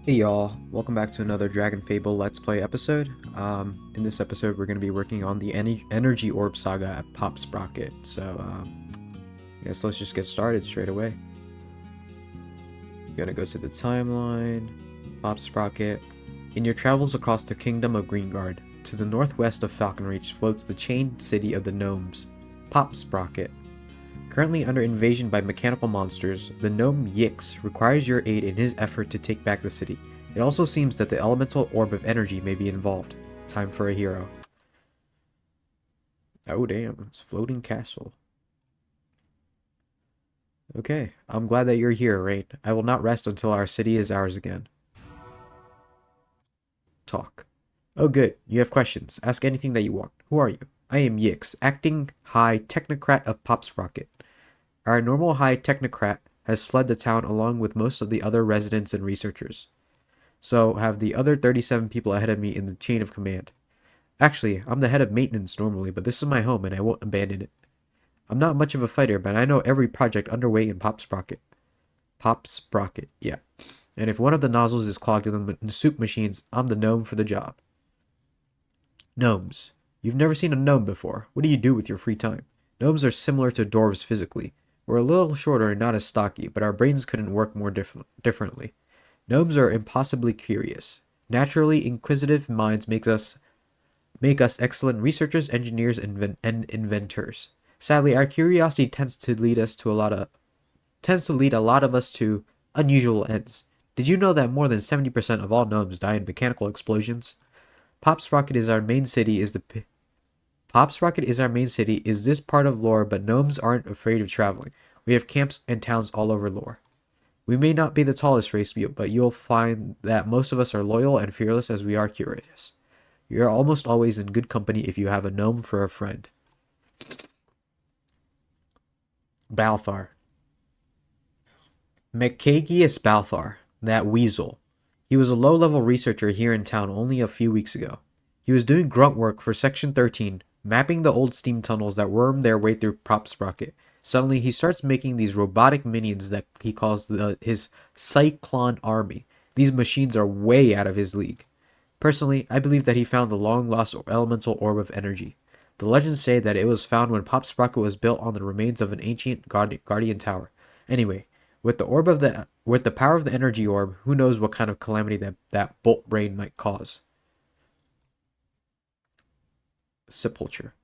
Hey y'all, welcome back to another DragonFable Let's Play episode. In this episode, we're going to be working on the Energy Orb Saga at Pop Sprocket. I guess let's just get started straight away. Gonna go to the timeline, Pop Sprocket. In your travels across the Kingdom of Greengard, to the northwest of Falconreach floats the chained city of the gnomes, Pop Sprocket. Currently under invasion by mechanical monsters, the gnome Yix requires your aid in his effort to take back the city. It also seems that the elemental orb of energy may be involved. Time for a hero. Oh damn, it's floating castle. Okay, I'm glad that you're here, Rain. I will not rest until our city is ours again. Talk. Oh good, you have questions. Ask anything that you want. Who are you? I am Yix, acting High Technocrat of Pop Sprocket. Our normal High Technocrat has fled the town along with most of the other residents and researchers. So have the other 37 people ahead of me in the chain of command. Actually, I'm the head of maintenance normally, but this is my home and I won't abandon it. I'm not much of a fighter, but I know every project underway in Pop Sprocket. Pop Sprocket, yeah. And if one of the nozzles is clogged in the soup machines, I'm the gnome for the job. Gnomes. You've never seen a gnome before. What do you do with your free time? Gnomes are similar to dwarves physically. We're a little shorter and not as stocky, but our brains couldn't work more differently. Gnomes are impossibly curious. Naturally inquisitive minds make us excellent researchers, engineers, and inventors. Sadly, our curiosity tends to lead a lot of us to unusual ends. Did you know that more than 70% of all gnomes die in mechanical explosions? Pop Sprocket is our main city is the Pop Sprocket is our main city is this part of lore, but gnomes aren't afraid of traveling. We have camps and towns all over lore. We may not be the tallest race, but you'll find that most of us are loyal and fearless as we are curious. You're almost always in good company if you have a gnome for a friend. Balthar. Mccagius Balthar, that weasel. He was a low-level researcher here in town only a few weeks ago. He was doing grunt work for Section 13, mapping the old steam tunnels that worm their way through Prop Sprocket. Suddenly, he starts making these robotic minions that he calls his Cyclone Army. These machines are way out of his league. Personally, I believe that he found the long-lost elemental orb of energy. The legends say that it was found when Pop Sprocket was built on the remains of an ancient guardian tower. Anyway, with the power of the energy orb, who knows what kind of calamity that bolt brain might cause. Sepulture.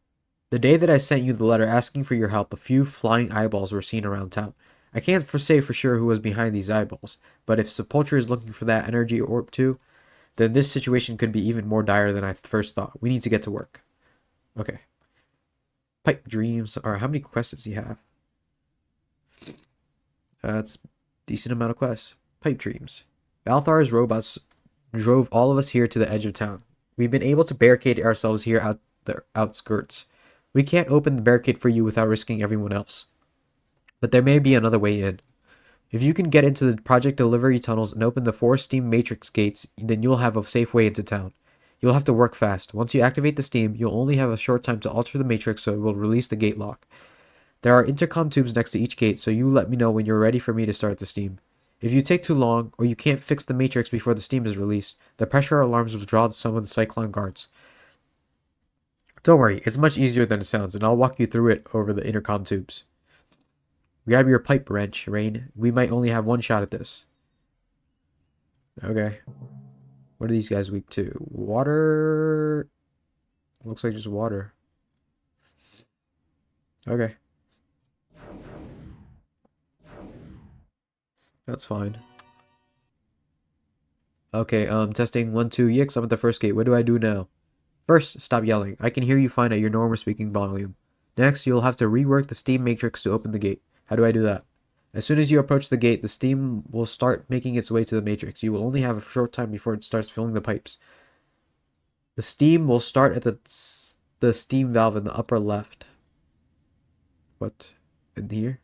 The day that I sent you the letter asking for your help, a few flying eyeballs were seen around town. I can't say for sure who was behind these eyeballs, but if Sepulture is looking for that energy orb too, then this situation could be even more dire than I first thought. We need to get to work. Okay. Pipe dreams. Alright, how many quests does he have? That's a decent amount of quests. Pipe dreams. Balthar's robots drove all of us here to the edge of town. We've been able to barricade ourselves here out the outskirts. We can't open the barricade for you without risking everyone else. But there may be another way in. If you can get into the project delivery tunnels and open the 4 steam matrix gates, then you'll have a safe way into town. You'll have to work fast. Once you activate the steam, you'll only have a short time to alter the matrix so it will release the gate lock. There are intercom tubes next to each gate, so you let me know when you're ready for me to start the steam. If you take too long, or you can't fix the matrix before the steam is released, the pressure alarms will draw some of the Cyclone guards. Don't worry, it's much easier than it sounds, and I'll walk you through it over the intercom tubes. Grab your pipe wrench, Rain. We might only have one shot at this. Okay. What are these guys weak to? Water? Looks like just water. Okay. That's fine. Okay, testing 1, 2, Yix, I'm at the first gate. What do I do now? First, stop yelling. I can hear you fine at your normal speaking volume. Next, you'll have to rework the steam matrix to open the gate. How do I do that? As soon as you approach the gate, the steam will start making its way to the matrix. You will only have a short time before it starts filling the pipes. The steam will start at the steam valve in the upper left. What? In here?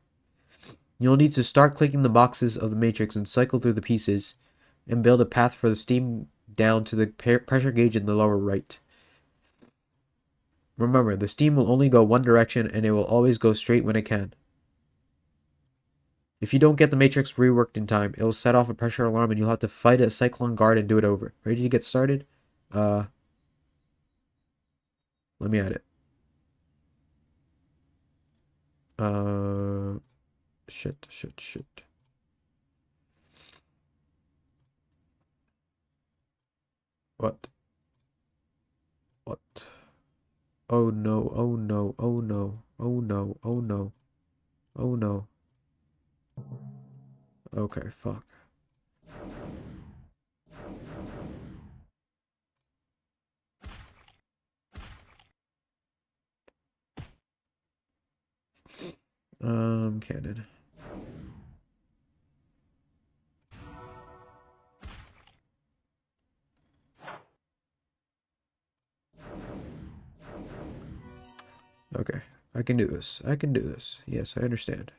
You'll need to start clicking the boxes of the matrix and cycle through the pieces and build a path for the steam down to the pressure gauge in the lower right. Remember, the steam will only go one direction and it will always go straight when it can. If you don't get the Matrix reworked in time, it'll set off a pressure alarm and you'll have to fight a Cyclone Guard and do it over. Ready to get started? Let me add it. Shit. What? What? Oh no, oh no, oh no, oh no, oh no, oh no. Okay, fuck. Cannon. Okay, I can do this. I can do this. Yes, I understand.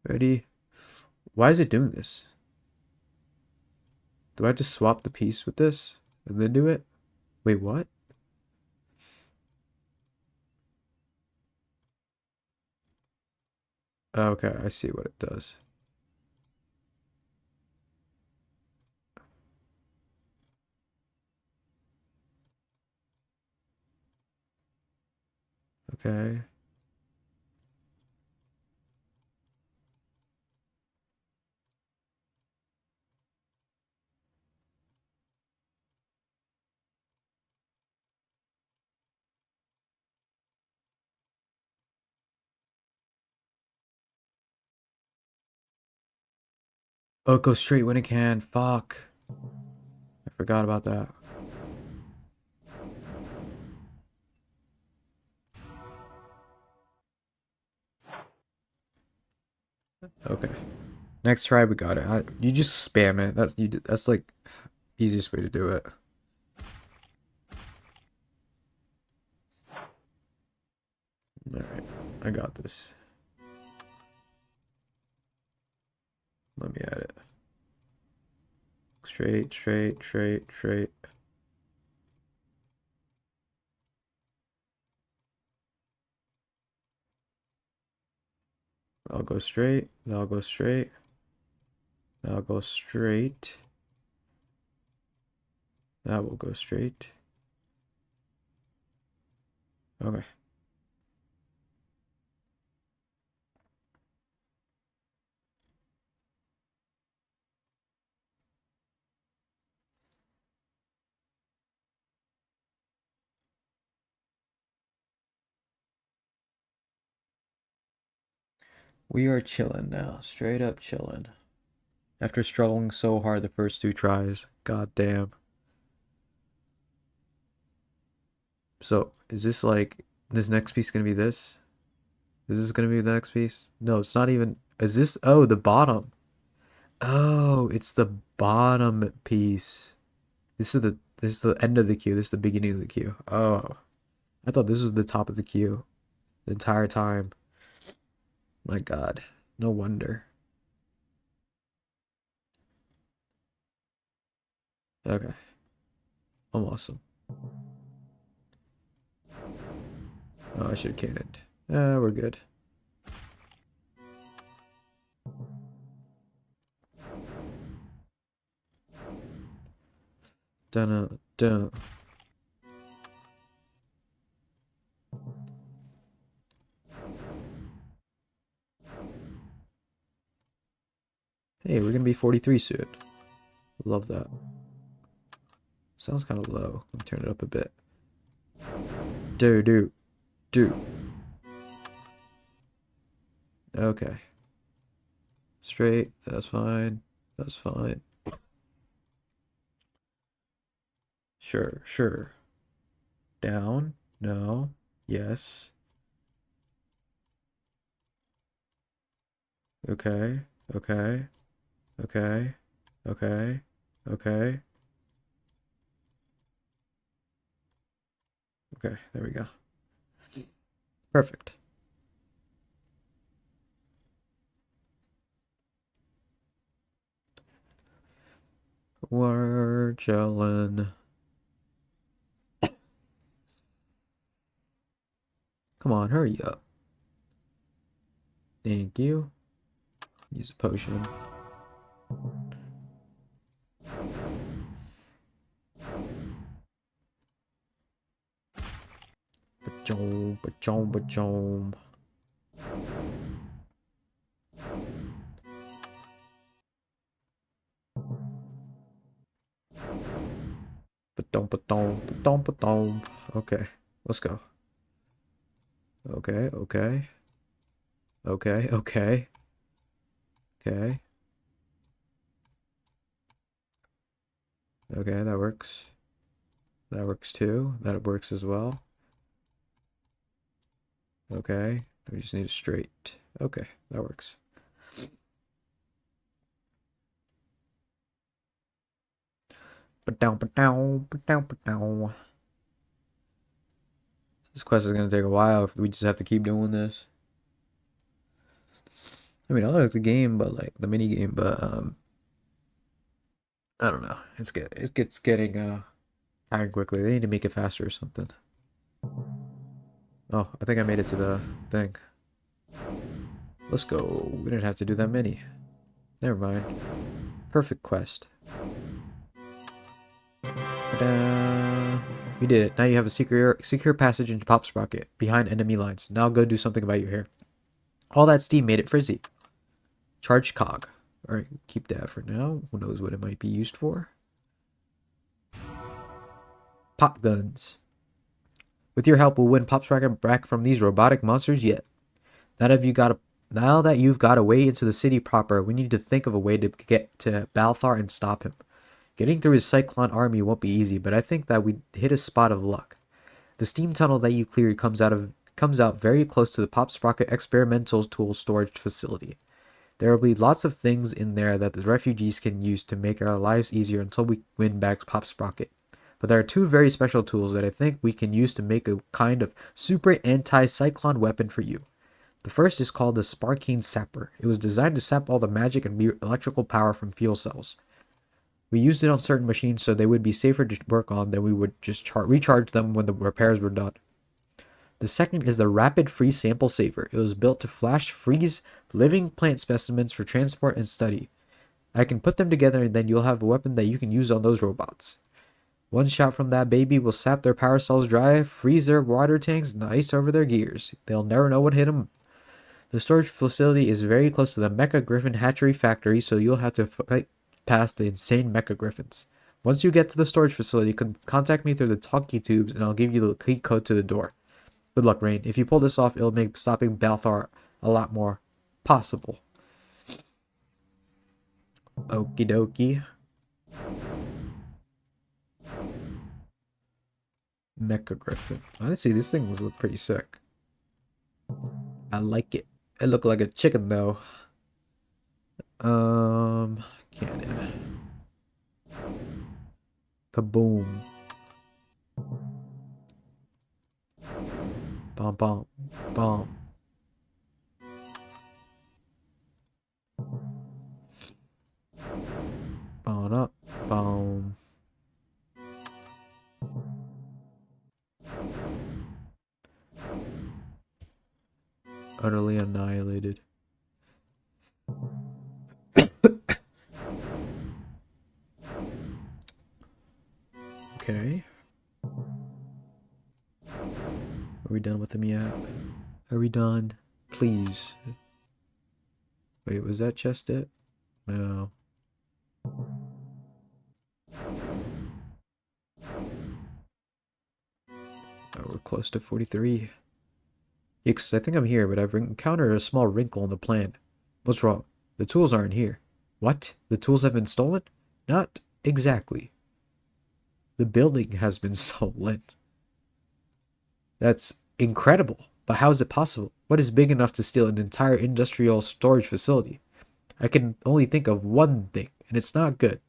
Ready? Why is it doing this? Do I have to swap the piece with this and then do it? Wait, what? Okay, I see what it does. Okay. Oh, it goes straight when it can. Fuck. I forgot about that. Okay. Next try, we got it. You just spam it. That's like easiest way to do it. All right, I got this. Let me add it. Straight. I'll go straight. I'll go straight. I'll go straight. That will go straight. Okay. We are chilling now. Straight up chilling. After struggling so hard the first two tries. God damn. So, is this like, this next piece gonna be this? Is this gonna be the next piece? No, it's not even, is this, oh, the bottom. Oh, it's the bottom piece. This is the end of the queue. This is the beginning of the queue. Oh, I thought this was the top of the queue the entire time. My God, no wonder. Okay, I'm awesome. Oh, I should have cannoned. We're good. Dun dun. Hey, we're gonna be 43 soon. Love that. Sounds kind of low. Let me turn it up a bit. Do. Okay. Straight. That's fine. That's fine. Sure. Down. No. Yes. Okay. Okay. Okay. Okay. Okay. Okay. There we go. Perfect. We're chillin'. Come on, hurry up. Thank you. Use a potion. Ba-chom, ba-chom, ba-chom. Ba-dom, ba-dom, ba-dom, ba-dom. Okay, let's go. Okay, okay. Okay, okay. Okay. Okay, that works. That works too. That works as well. Okay. We just need a straight. Okay, that works. Ba-down, ba-down, ba-down, ba-down. This quest is gonna take a while if we just have to keep doing this. I mean, I like the game, but like the mini game, but I don't know. It gets getting tired quickly. They need to make it faster or something. Oh, I think I made it to the thing. Let's go. We didn't have to do that many. Never mind. Perfect quest. Ta-da! We did it. Now you have a secure passage into Pop Sprocket behind enemy lines. Now go do something about your hair. All that steam made it frizzy. Charged cog. Alright, keep that for now. Who knows what it might be used for? Pop guns. With your help, we'll win Pop Sprocket back from these robotic monsters yet. Now that you've got a way into the city proper, we need to think of a way to get to Balthar and stop him. Getting through his Cyclone army won't be easy, but I think that we hit a spot of luck. The steam tunnel that you cleared comes out very close to the Pop Sprocket experimental tool storage facility. There will be lots of things in there that the refugees can use to make our lives easier until we win back Pop Sprocket. But there are two very special tools that I think we can use to make a kind of super anti-cyclone weapon for you. The first is called the Sparkine Sapper. It was designed to sap all the magic and electrical power from fuel cells. We used it on certain machines so they would be safer to work on than we would just recharge them when the repairs were done. The second is the Rapid Freeze Sample Saver. It was built to flash freeze living plant specimens for transport and study. I can put them together and then you'll have a weapon that you can use on those robots. One shot from that baby will sap their power cells dry, freeze their water tanks, and ice over their gears. They'll never know what hit them. The storage facility is very close to the Mecha Griffin hatchery factory, so you'll have to fight past the insane Mecha Griffins. Once you get to the storage facility, contact me through the talkie tubes and I'll give you the key code to the door. Good luck, Rain. If you pull this off, it'll make stopping Balthar a lot more possible. Okie dokie. Mecha Griffin. Honestly, these things look pretty sick. I like it. It looked like a chicken though. Cannon. Kaboom. Bomb, bomb, bomb. Bomb up, bomb. Utterly annihilated. Okay. Are we done with him yet? Are we done? Please. Wait, was that just it? No. Oh, we're close to 43. Yikes, I think I'm here, but I've encountered a small wrinkle in the plan. What's wrong? The tools aren't here. What? The tools have been stolen? Not exactly. The building has been stolen. That's incredible. But how is it possible? What is big enough to steal an entire industrial storage facility? I can only think of one thing, and it's not good.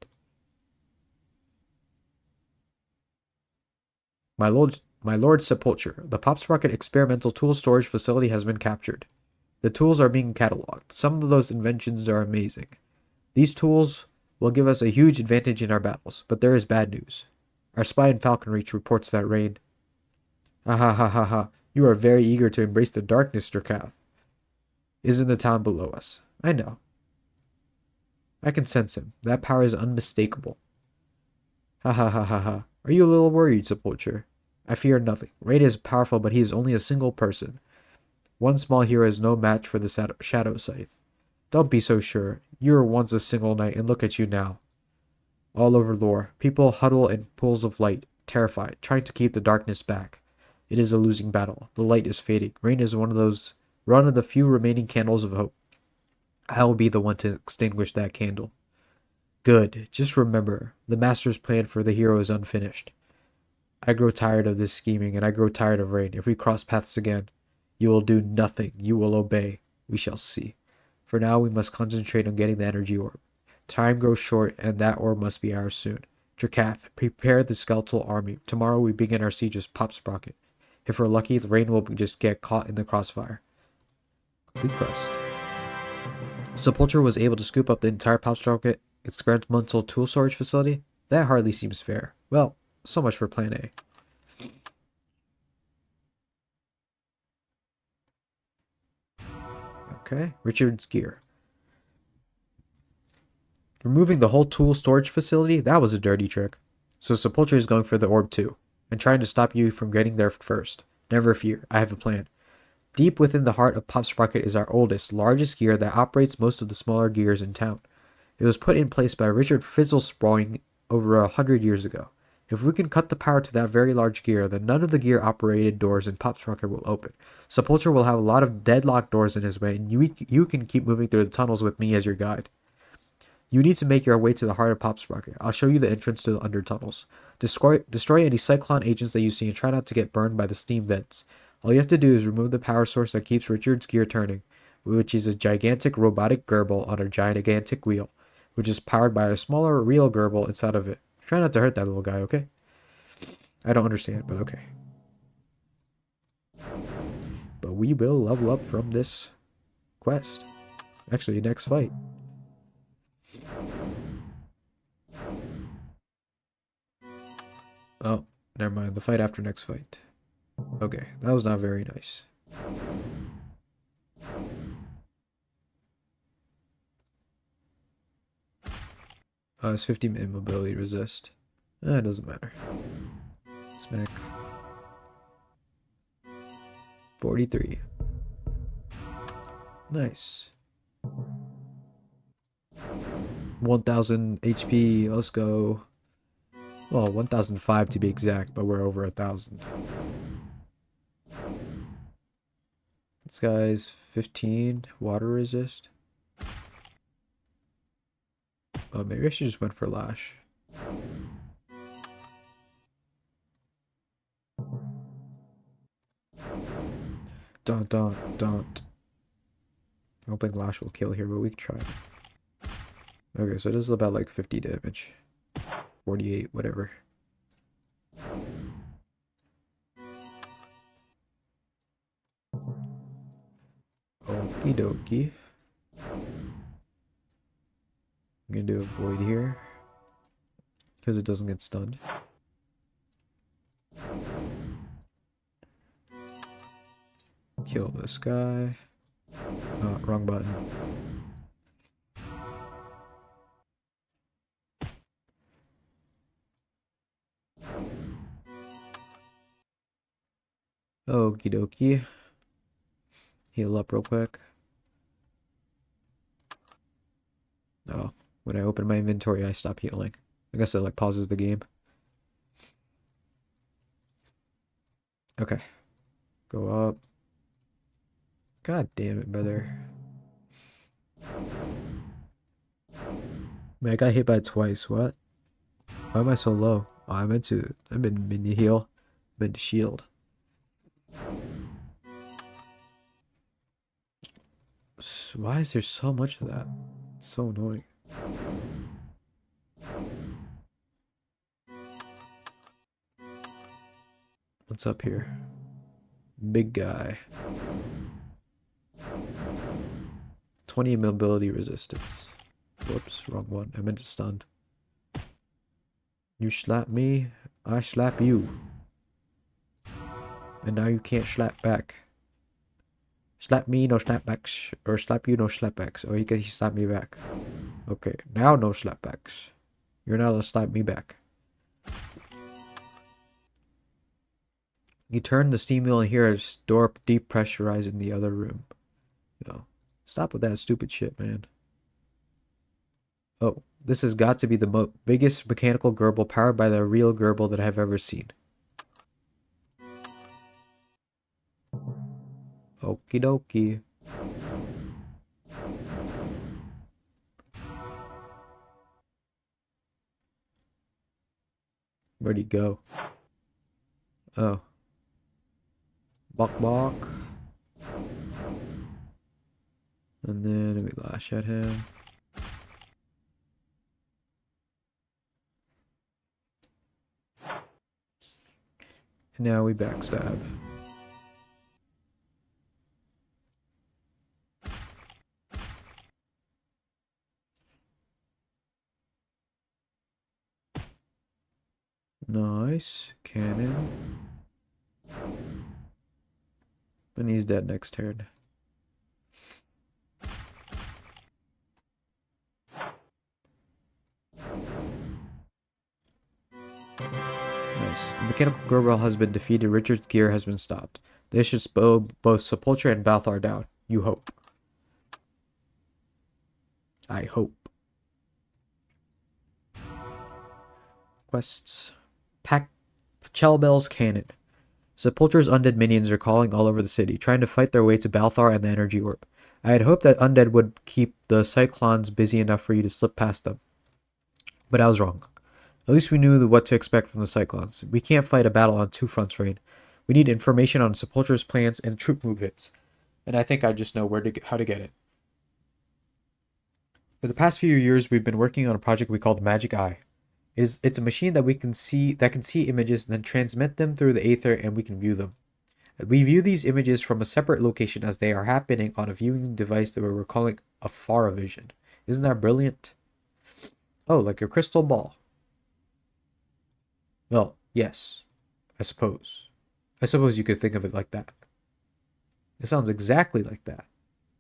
My Lord Sepulture, the Pop Sprocket experimental tool storage facility has been captured. The tools are being cataloged. Some of those inventions are amazing. These tools will give us a huge advantage in our battles, but there is bad news. Our spy in Falconreach reports that Rain. Ha ha ha ha ha. You are very eager to embrace the darkness, Drakath. Is in the town below us. I know. I can sense him. That power is unmistakable. Ha ha ha ha ha. Are you a little worried, Sepulcher? I fear nothing. Raid is powerful, but he is only a single person. One small hero is no match for the Shadow Scythe. Don't be so sure. You were once a single knight, and look at you now. All over Lore, people huddle in pools of light, terrified, trying to keep the darkness back. It is a losing battle. The light is fading. Rain is one of the few remaining candles of hope. I will be the one to extinguish that candle. Good. Just remember, the Master's plan for the hero is unfinished. I grow tired of this scheming, and I grow tired of Rain. If we cross paths again, you will do nothing. You will obey. We shall see. For now, we must concentrate on getting the energy orb. Time grows short, and that orb must be ours soon. Drakath, prepare the skeletal army. Tomorrow we begin our siege of Pop Sprocket. If we're lucky, the Rain will just get caught in the crossfire. Complete quest. Sepulcher was able to scoop up the entire Pop Sprocket experimental tool storage facility? That hardly seems fair. Well, so much for Plan A. Okay, Richard's gear. Removing the whole tool storage facility? That was a dirty trick. So Sepulcher is going for the orb too, and trying to stop you from getting there first. Never fear, I have a plan. Deep within the heart of Pop Sprocket is our oldest, largest gear that operates most of the smaller gears in town. It was put in place by Richard Fizzlesproing over 100 years ago. If we can cut the power to that very large gear, then none of the gear-operated doors in Pop Sprocket will open. Sepulcher will have a lot of deadlocked doors in his way, and you can keep moving through the tunnels with me as your guide. You need to make your way to the heart of Pop Sprocket. I'll show you the entrance to the under tunnels. Destroy any Cyclone agents that you see and try not to get burned by the steam vents. All you have to do is remove the power source that keeps Richard's gear turning, which is a gigantic robotic gerbil on a gigantic wheel, which is powered by a smaller real gerbil inside of it. Try not to hurt that little guy, okay? I don't understand, but okay. But we will level up from this quest. Actually, next fight. Oh, never mind. The fight after next fight. Okay, that was not very nice. It's 50 immobility resist. It doesn't matter. Smack. 43. Nice. 1000 HP. Let's go. Well, 1005 to be exact, but we're over 1000. This guy's 15 water resist. Oh, maybe I should just went for Lash. Don't. I don't think Lash will kill here, but we can try. Okay, so this is about like 50 damage. 48, whatever. Okie dokie. I'm gonna do a void here because it doesn't get stunned. Kill this guy. Oh, wrong button. Okie dokie. Heal up real quick. Oh, when I open my inventory, I stop healing. I guess it like pauses the game. Okay. Go up. God damn it, brother. Man, I got hit by it twice. What? Why am I so low? Oh, I meant to heal. I meant to shield. Why is there so much of that? It's so annoying. What's up here? Big guy. 20 mobility resistance. Whoops, wrong one. I meant to stun. You slap me, I slap you. And now you can't slap back. Slap me, no slapbacks. Or slap you, no slapbacks. Or he slap me back. Okay, now no slapbacks. You're not allowed to slap me back. You turn the steam wheel and hear a door depressurize in the other room. Yo, stop with that stupid shit, man. Oh, this has got to be the biggest mechanical gerbil powered by the real gerbil that I've ever seen. Okie dokie. Where'd he go? Oh. Bok bok. And then we lash at him. And now we backstab. Nice. Cannon. And he's dead next turn. Nice. The mechanical gerbil has been defeated. Richard's gear has been stopped. This should slow both Sepultura and Balthar down. You hope. I hope. Quests. Pachelbel's Cannon. Sepultura's undead minions are calling all over the city, trying to fight their way to Balthar and the energy orb. I had hoped that undead would keep the cyclones busy enough for you to slip past them. But I was wrong. At least we knew what to expect from the cyclones. We can't fight a battle on two fronts, Rain. We need information on Sepultura's plans and troop movements. And I think I just know how to get it. For the past few years, we've been working on a project we call the Magic Eye. It's a machine that can see images and then transmit them through the aether, and we can view them. We view these images from a separate location as they are happening on a viewing device that we're calling a Faravision. Isn't that brilliant? Oh, like a crystal ball. Well, yes, I suppose. I suppose you could think of it like that. It sounds exactly like that.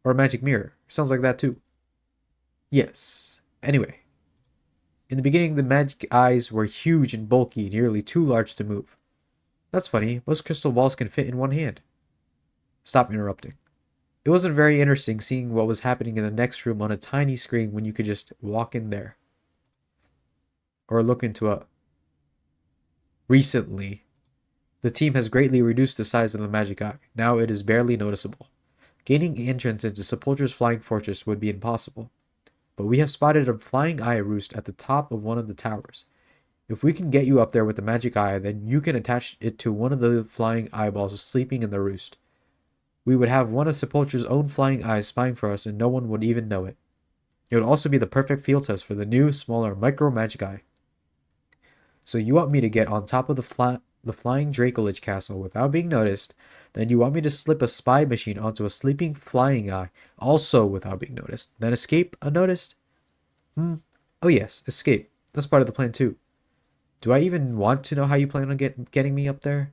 Or a magic mirror. It sounds like that too. Yes. Anyway. In the beginning, the magic eyes were huge and bulky, nearly too large to move. That's funny. Most crystal balls can fit in one hand. Stop interrupting. It wasn't very interesting seeing what was happening in the next room on a tiny screen when you could just walk in there. Or look into a... Recently, the team has greatly reduced the size of the magic eye. Now it is barely noticeable. Gaining entrance into Sepultura's flying fortress would be impossible. But we have spotted a flying eye roost at the top of one of the towers. If we can get you up there with the magic eye, then you can attach it to one of the flying eyeballs sleeping in the roost. We would have one of Sepultura's own flying eyes spying for us and no one would even know it. It would also be the perfect field test for the new, smaller micro magic eye. So you want me to get on top of the flying Dracolich castle without being noticed, then you want me to slip a spy machine onto a sleeping flying eye, also without being noticed, then escape unnoticed? Oh yes, escape. That's part of the plan too. Do I even want to know how you plan on getting me up there?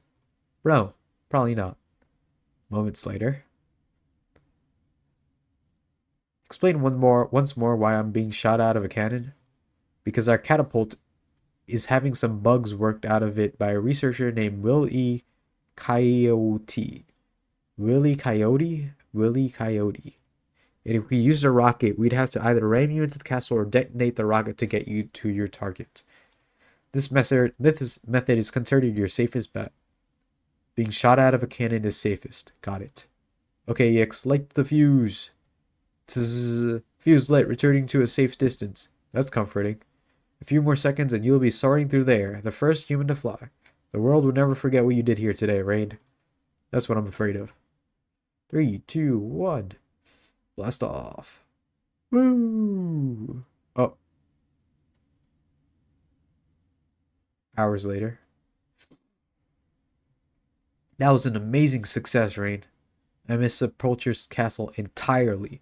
Bro, probably not. Moments later. Explain once more why I'm being shot out of a cannon. Because our catapult is having some bugs worked out of it by a researcher named Willie Coyote. Willie Coyote? Willie Coyote. And if we used a rocket, we'd have to either ram you into the castle or detonate the rocket to get you to your target. This method is considered your safest bet. Being shot out of a cannon is safest. Got it. Okay, Yix, light the fuse. Tzzz. Fuse lit, returning to a safe distance. That's comforting. A few more seconds and you'll be soaring through the air, the first human to fly. The world will never forget what you did here today, Rain. That's what I'm afraid of. 3, 2, 1. Blast off. Woo! Oh. Hours later. That was an amazing success, Rain. I missed Sepultura's castle entirely.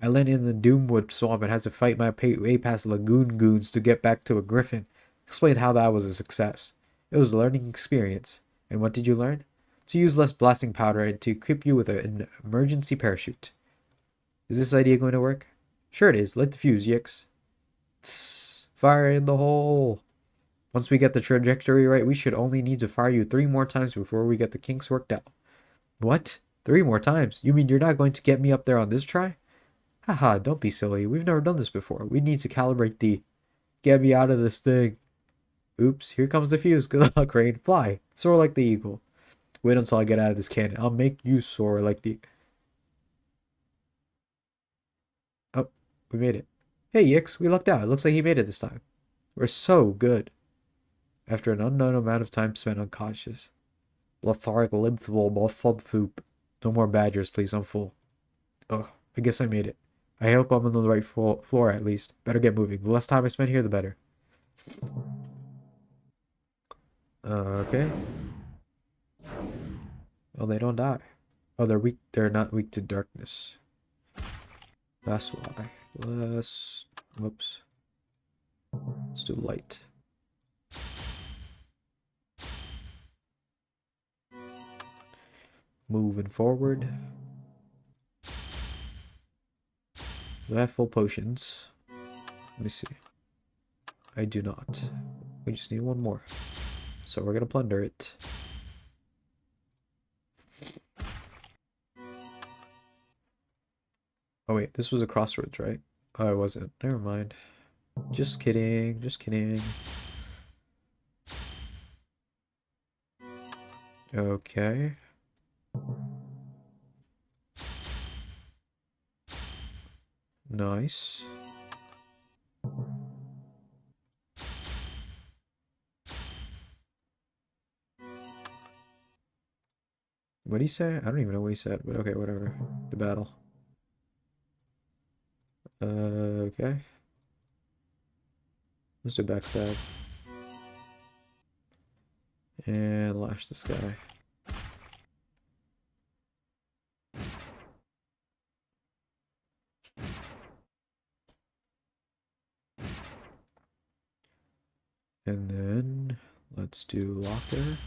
I landed in the Doomwood swamp and had to fight my way past Lagoon goons to get back to a griffin. Explained how that was a success. It was a learning experience. And what did you learn? To use less blasting powder and to equip you with an emergency parachute. Is this idea going to work? Sure it is. Light the fuse, Yix. Tss, fire in the hole. Once we get the trajectory right, we should only need to fire you 3 more times before we get the kinks worked out. What? 3 more times? You mean you're not going to get me up there on this try? Haha, don't be silly. We've never done this before. We need to calibrate the... Get me out of this thing. Oops, here comes the fuse. Good luck, Rain. Fly. Soar like the eagle. Wait until I get out of this cannon. I'll make you soar like the... Oh, we made it. Hey, Yix, we lucked out. It looks like he made it this time. We're so good. After an unknown amount of time spent unconscious. Lethargic libthable foop. No more badgers, please. I'm full. Oh, I guess I made it. I hope I'm on the right floor at least. Better get moving. The less time I spend here, the better. Okay. Well, they don't die. Oh, they're weak. They're not weak to darkness. That's why. Whoops. Let's do light. Moving forward. Do I have full potions? Let me see. I do not. We just need one more. So we're gonna plunder it. Oh wait, this was a crossroads, right? Oh, it wasn't. Never mind. Just kidding. Just kidding. Okay. Nice. What did he say? I don't even know what he said, but okay, whatever. The battle. Okay. Let's do backstab. And lash this guy. And then let's do locker.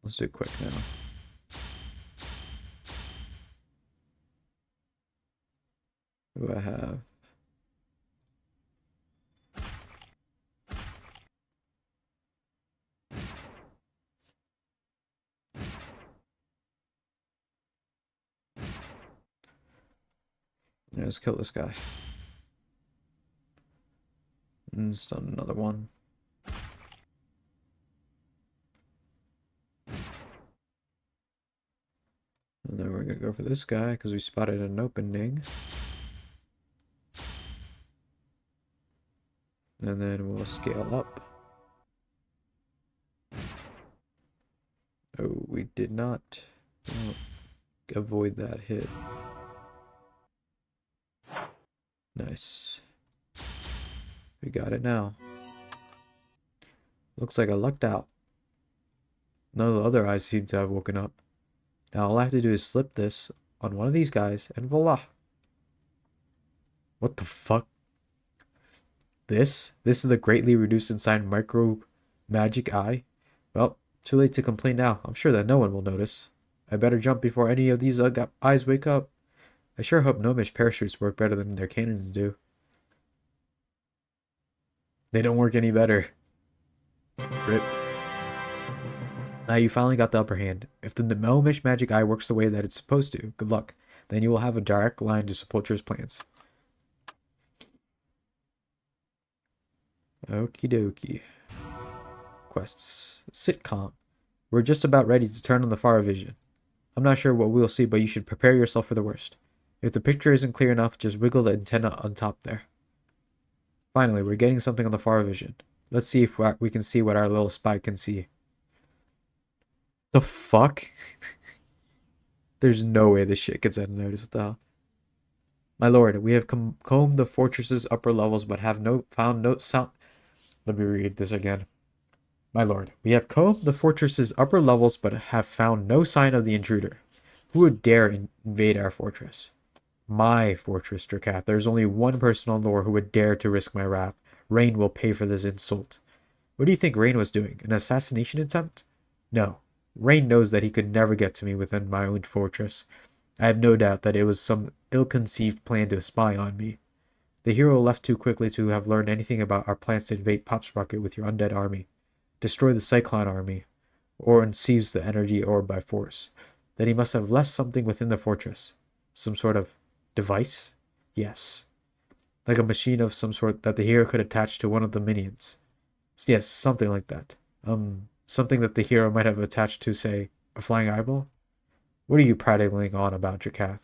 Let's do it quick now. What do I have? Yeah, let's kill this guy. And stun another one. And then we're gonna go for this guy because we spotted an opening. And then we'll scale up. Oh, we did not avoid that hit. Nice. We got it now. Looks like I lucked out. None of the other eyes seem to have woken up. Now all I have to do is slip this on one of these guys, and voila. What the fuck? This is the greatly reduced inside micro magic eye. Well, too late to complain now. I'm sure that no one will notice. I better jump before any of these eyes wake up. I sure hope gnomish parachutes work better than their cannons do. They don't work any better. Rip. Now you finally got the upper hand. If the gnomish magic eye works the way that it's supposed to, good luck. Then you will have a direct line to Sepulture's plans. Okie dokie. Quests. Sitcom. We're just about ready to turn on the far vision. I'm not sure what we'll see, but you should prepare yourself for the worst. If the picture isn't clear enough, just wiggle the antenna on top there. Finally, we're getting something on the far vision. Let's see if we can see what our little spy can see. The fuck? There's no way this shit gets unnoticed. What the hell? My lord, we have combed the fortress's upper levels, but have found no sound. Let me read this again. My lord, we have combed the fortress's upper levels, but have found no sign of the intruder. Who would dare invade our fortress? My fortress, Dracath. There's only one person on Lore who would dare to risk my wrath. Rain will pay for this insult. What do you think Rain was doing? An assassination attempt? No. Rain knows that he could never get to me within my own fortress. I have no doubt that it was some ill-conceived plan to spy on me. The hero left too quickly to have learned anything about our plans to invade Popsprocket with your undead army, destroy the Cyclone army, or seize the energy orb by force. Then he must have left something within the fortress. Some sort of device? Yes. Like a machine of some sort that the hero could attach to one of the minions. Yes, something like that. Something that the hero might have attached to, say, a flying eyeball? What are you prattling on about, Dracath?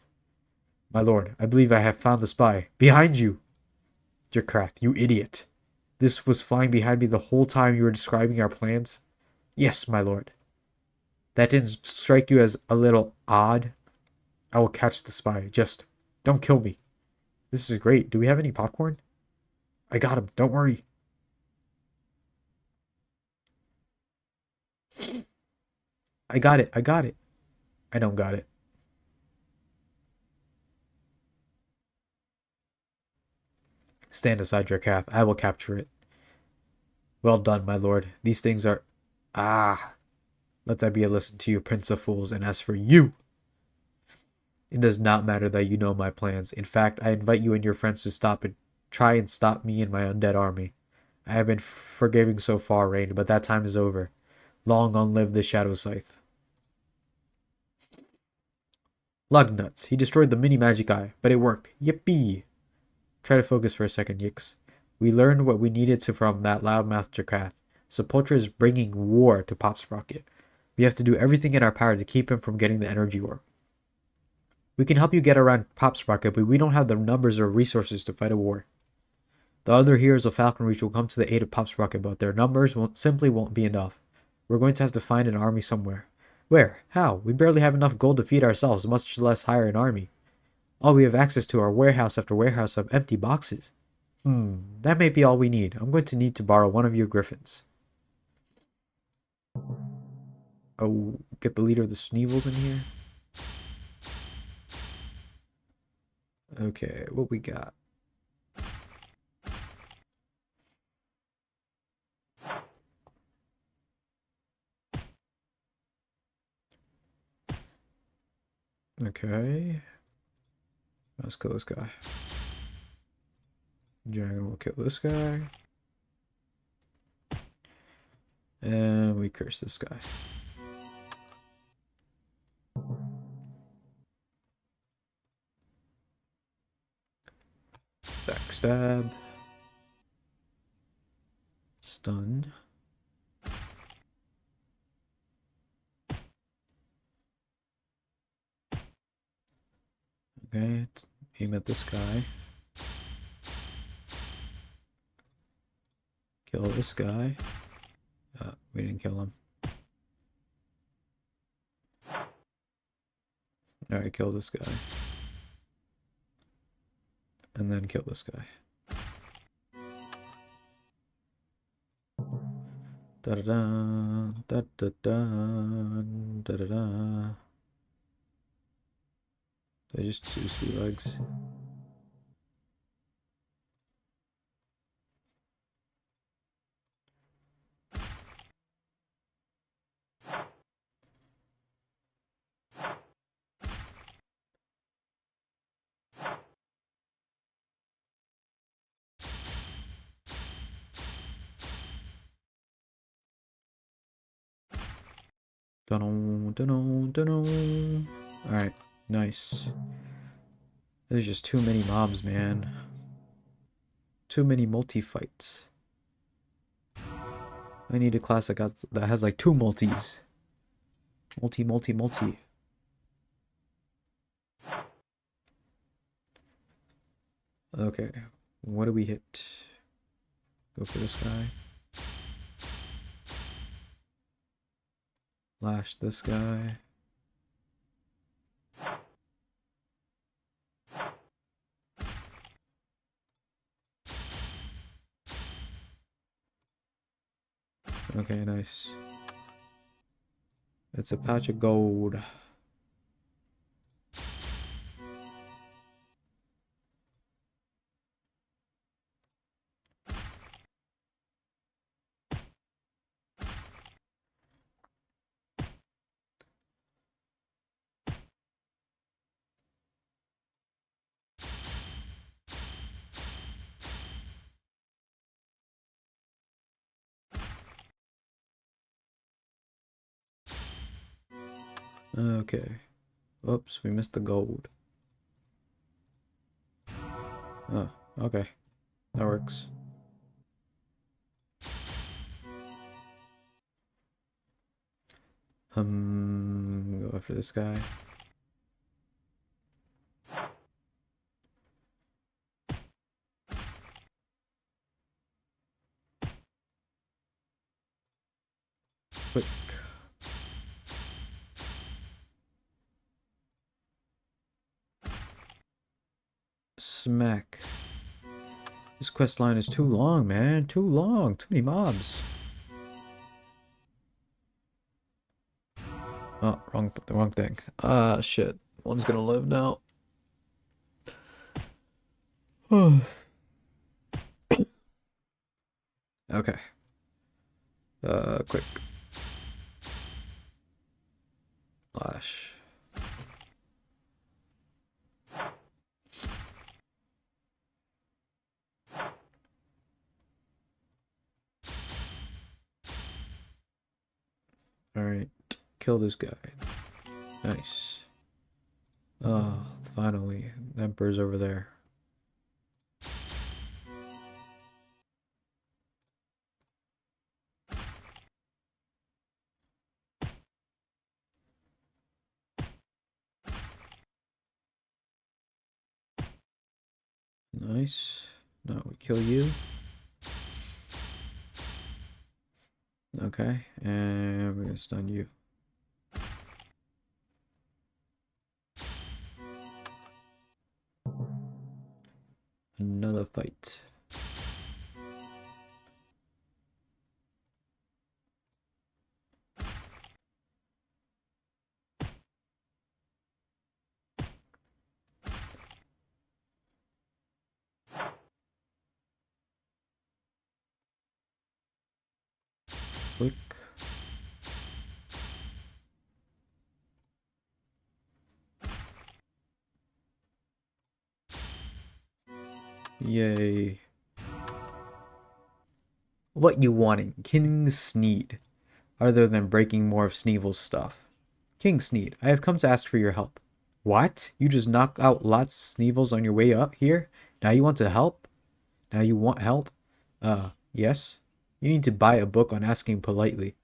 My lord, I believe I have found the spy. Behind you! Dracath, you idiot. This was flying behind me the whole time you were describing our plans? Yes, my lord. That didn't strike you as a little odd? I will catch the spy. Just don't kill me. This is great. Do we have any popcorn? I got him. Don't worry. I got it. I got it. I don't got it. Stand aside, Dracath. I will capture it. Well done, my lord. These things are... Ah. Let that be a lesson to you, Prince of Fools. And as for you... It does not matter that you know my plans. In fact, I invite you and your friends to try and stop me and my undead army. I have been forgiving so far, Rain, but that time is over. Long live the Shadow Scythe. Lugnuts. He destroyed the mini magic eye, but it worked. Yippee! Try to focus for a second, Yix. We learned what we needed to from that loudmouth Dracath. Sepultura is bringing war to Popsprocket. We have to do everything in our power to keep him from getting the energy orb. We can help you get around Popsprocket, but we don't have the numbers or resources to fight a war. The other heroes of Falcon Reach will come to the aid of Popsprocket, but their numbers simply won't be enough. We're going to have to find an army somewhere. Where? How? We barely have enough gold to feed ourselves, much less hire an army. All we have access to are warehouse after warehouse of empty boxes. That may be all we need. I'm going to need to borrow one of your griffins. Oh, get the leader of the sneevils in here. Okay, what we got? Okay. Let's kill this guy. Dragon will kill this guy. And we curse this guy. Backstab. Stun. Okay, aim at this guy. Kill this guy. We didn't kill him. Alright, kill this guy. And then kill this guy. Da-da-da, da-da-da, da-da-da. Did I just see sea legs? Alright, nice. There's just too many mobs, man. Too many multi-fights. I need a class that has like 2 multis. Multi. Okay, what do we hit? Go for this guy. Lash this guy. Okay, nice. It's a patch of gold. Okay. Oops, we missed the gold. Oh, okay. That works. Go after this guy. Quick. Smack. This quest line is too long, man. Too long. Too many mobs. Oh, the wrong thing. Ah, shit. One's gonna live now. Okay. Quick. Flash. Alright. Kill this guy. Nice. Oh, finally. The Emperor's over there. Nice. Now we kill you. Okay. And we're gonna stun you. Another fight. Quick. Yay. What you wanting, King Sneed, other than breaking more of Sneevil's stuff? King Sneed, I have come to ask for your help. What? You just knocked out lots of Sneevils on your way up here? Now you want to help? Now you want help? Yes? You need to buy a book on asking politely.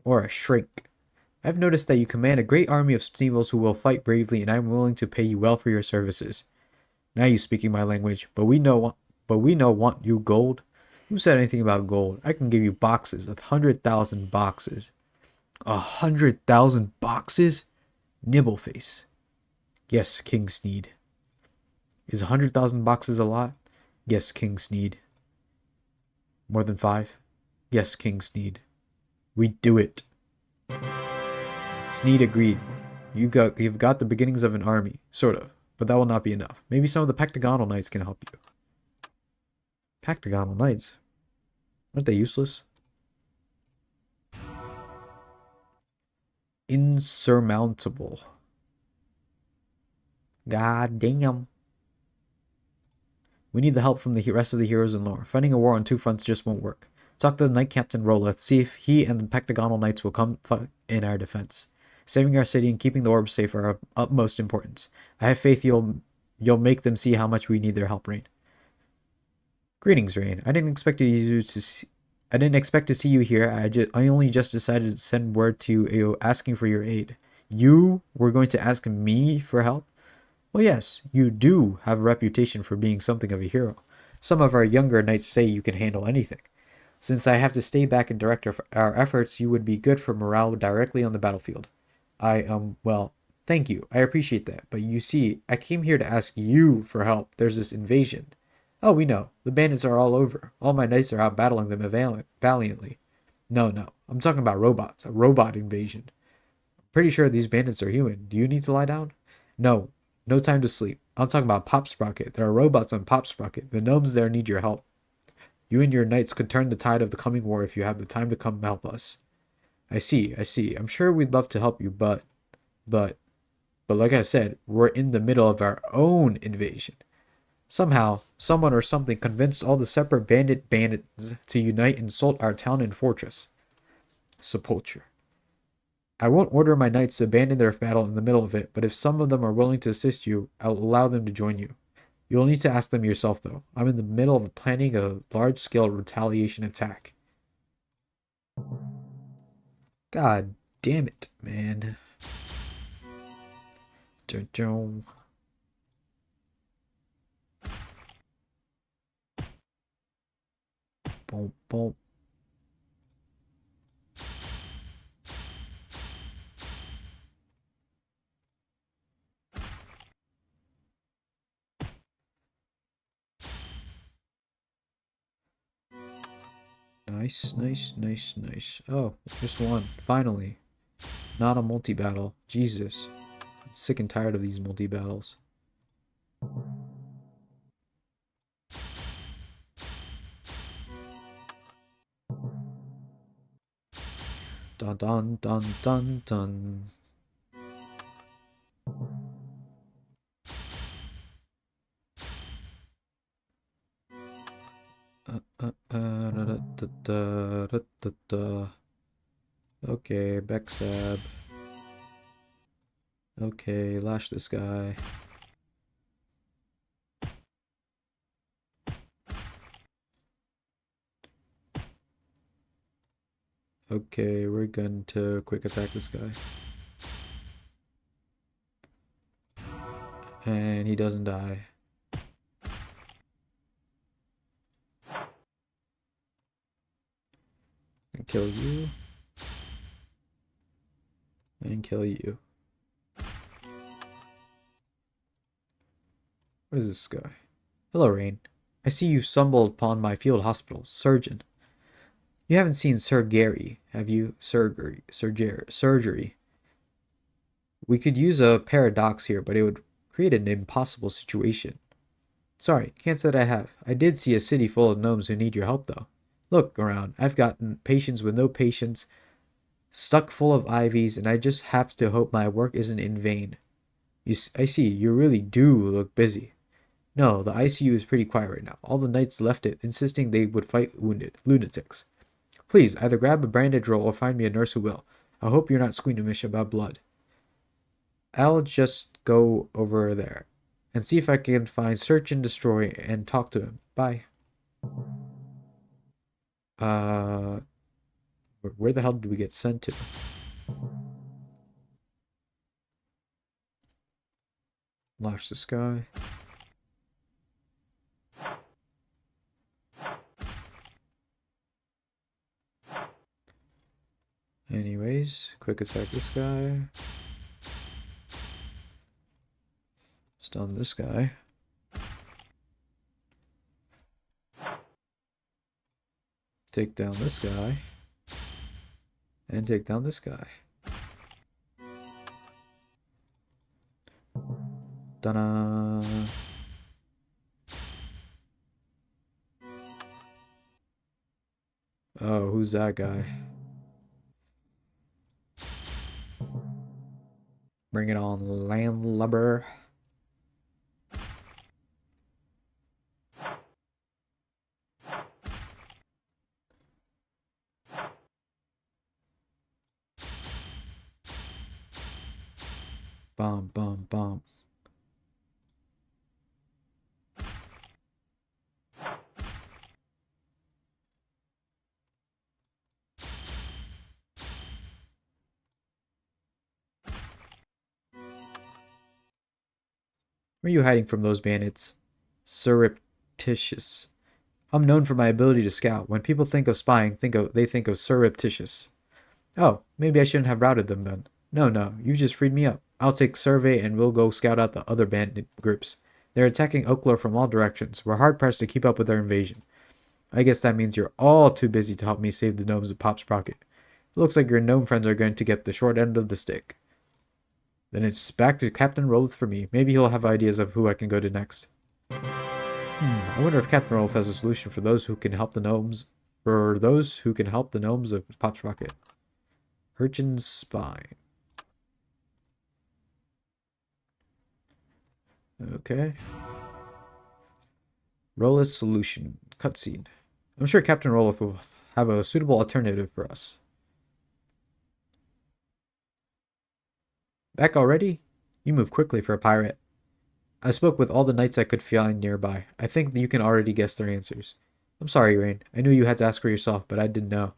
Or a shrink. I've noticed that you command a great army of Sneevils who will fight bravely, and I am willing to pay you well for your services. Now you speaking my language, but we know want you gold. Who said anything about gold? I can give you boxes, 100,000 boxes. 100,000 boxes? Nibbleface. Yes, King Sneed. Is 100,000 boxes a lot? Yes, King Sneed. More than 5? Yes, King Sneed. We do it. Sneed agreed. You've got the beginnings of an army, sort of, but that will not be enough. Maybe some of the Pectagonal Knights can help you. Pectagonal Knights? Aren't they useless? Insurmountable. God damn. We need the help from the rest of the heroes in lore. Fighting a war on two fronts just won't work. Talk to the Knight Captain Roleth, see if he and the Pectagonal Knights will come fight in our defense. Saving our city and keeping the orbs safe are of utmost importance. I have faith you'll make them see how much we need their help, Rain. Greetings, Rain. I didn't expect to see you here. I only just decided to send word to you asking for your aid. You were going to ask me for help? Well, yes, you do have a reputation for being something of a hero. Some of our younger knights say you can handle anything. Since I have to stay back and direct our efforts, you would be good for morale directly on the battlefield. Well, thank you. I appreciate that. But you see, I came here to ask you for help. There's this invasion. Oh, we know. The bandits are all over. All my knights are out battling them valiantly. No. I'm talking about robots. A robot invasion. Pretty sure these bandits are human. Do you need to lie down? No. No time to sleep. I'm talking about Pop Sprocket. There are robots on Pop Sprocket. The gnomes there need your help. You and your knights could turn the tide of the coming war if you have the time to come help us. I see. I'm sure we'd love to help you, but like I said, we're in the middle of our own invasion. Somehow, someone or something convinced all the separate bandits to unite and assault our town and fortress. Sepulture. I won't order my knights to abandon their battle in the middle of it, but if some of them are willing to assist you, I'll allow them to join you. You'll need to ask them yourself, though. I'm in the middle of planning a large-scale retaliation attack. God damn it, man. Boom, boom. Nice, nice, nice, nice. Oh, just one. Finally. Not a multi-battle. Jesus. I'm sick and tired of these multi-battles. Dun dun dun dun dun. Okay, backstab. Okay, lash this guy. Okay, we're going to quick attack this guy. And he doesn't die. And kill you. And kill you. What is this guy? Hello, Rain. I see you stumbled upon my field hospital. Surgeon. You haven't seen Sir Gary, have you? Surgery. We could use a paradox here, but it would create an impossible situation. Sorry, can't say that I have. I did see a city full of gnomes who need your help, though. Look around. I've gotten patients with no patience, stuck full of ivies, and I just have to hope my work isn't in vain. I see, you really do look busy. No, the ICU is pretty quiet right now. All the knights left it, insisting they would fight wounded lunatics. Please, either grab a bandage roll or find me a nurse who will. I hope you're not squeamish about blood. I'll just go over there and see if I can find Search and Destroy and talk to him. Bye. Where the hell did we get sent to? Lash this guy. Anyways, quick attack this guy. Stun this guy. Take down this guy. And take down this guy. Ta-da! Oh, who's that guy? Bring it on, landlubber. Bomb, bomb, bomb. Where are you hiding from those bandits? Surreptitious. I'm known for my ability to scout. When people think of spying, they think of surreptitious. Oh, maybe I shouldn't have routed them then. No, you just freed me up. I'll take survey and we'll go scout out the other bandit groups. They're attacking Oakler from all directions. We're hard pressed to keep up with their invasion. I guess that means you're all too busy to help me save the gnomes of Pop's Sprocket. It looks like your gnome friends are going to get the short end of the stick. Then it's back to Captain Rolith for me. Maybe he'll have ideas of who I can go to next. I wonder if Captain Rolith has a solution for those who can help the gnomes. For those who can help the gnomes of Pop's Rocket. Urchin's Spine. Okay. Rolith's solution. Cutscene. I'm sure Captain Rolith will have a suitable alternative for us. Back already? You move quickly for a pirate. I spoke with all the knights I could find nearby. I think that you can already guess their answers. I'm sorry, Rain. I knew you had to ask for yourself, but I didn't know.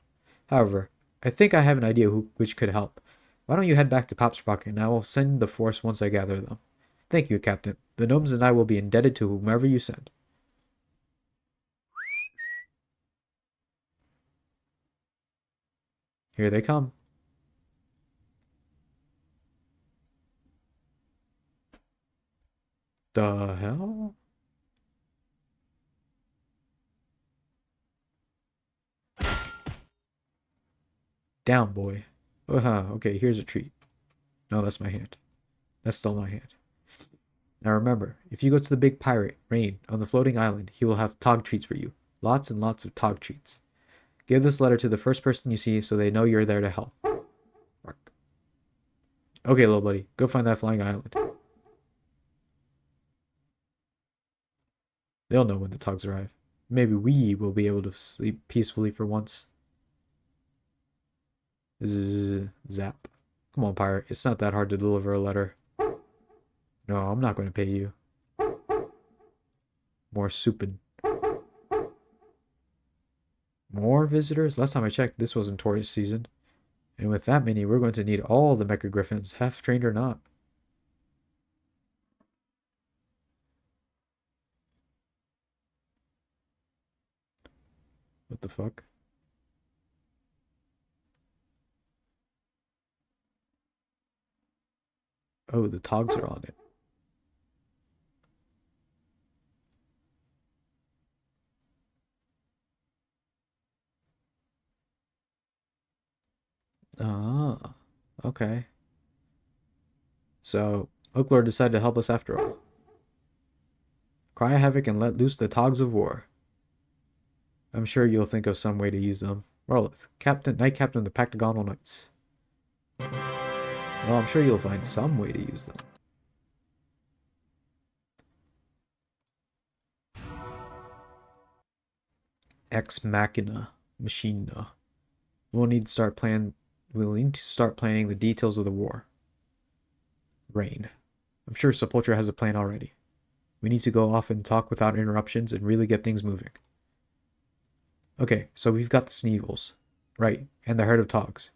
However, I think I have an idea which could help. Why don't you head back to Pop's Rocket, and I will send the force once I gather them. Thank you, Captain. The gnomes and I will be indebted to whomever you send. Here they come. The hell? Down, boy. Okay, here's a treat. No, that's my hand. That's still my hand. Now remember, if you go to the big pirate, Rain, on the floating island, he will have Tog treats for you. Lots and lots of Tog treats. Give this letter to the first person you see so they know you're there to help. Mark. Okay, little buddy, go find that flying island. They'll know when the Togs arrive. Maybe we will be able to sleep peacefully for once. Zap. Come on, pirate. It's not that hard to deliver a letter. No, I'm not going to pay you. More souping. More visitors? Last time I checked, this wasn't tourist season. And with that many, we're going to need all the Mecha Griffins, half-trained or not. What the fuck? Oh, the Togs are on it. Ah, okay. So, Oaklord decided to help us after all. Cry havoc and let loose the Togs of war. I'm sure you'll think of some way to use them. Rowlith, Knight Captain of the Pactagonal Knights. Well, I'm sure you'll find some way to use them. Ex Machina. Machina. We'll need to start planning the details of the war. Rain. I'm sure Sepultura has a plan already. We need to go off and talk without interruptions and really get things moving. Okay, so we've got the Sneevils. Right, and the herd of Togs.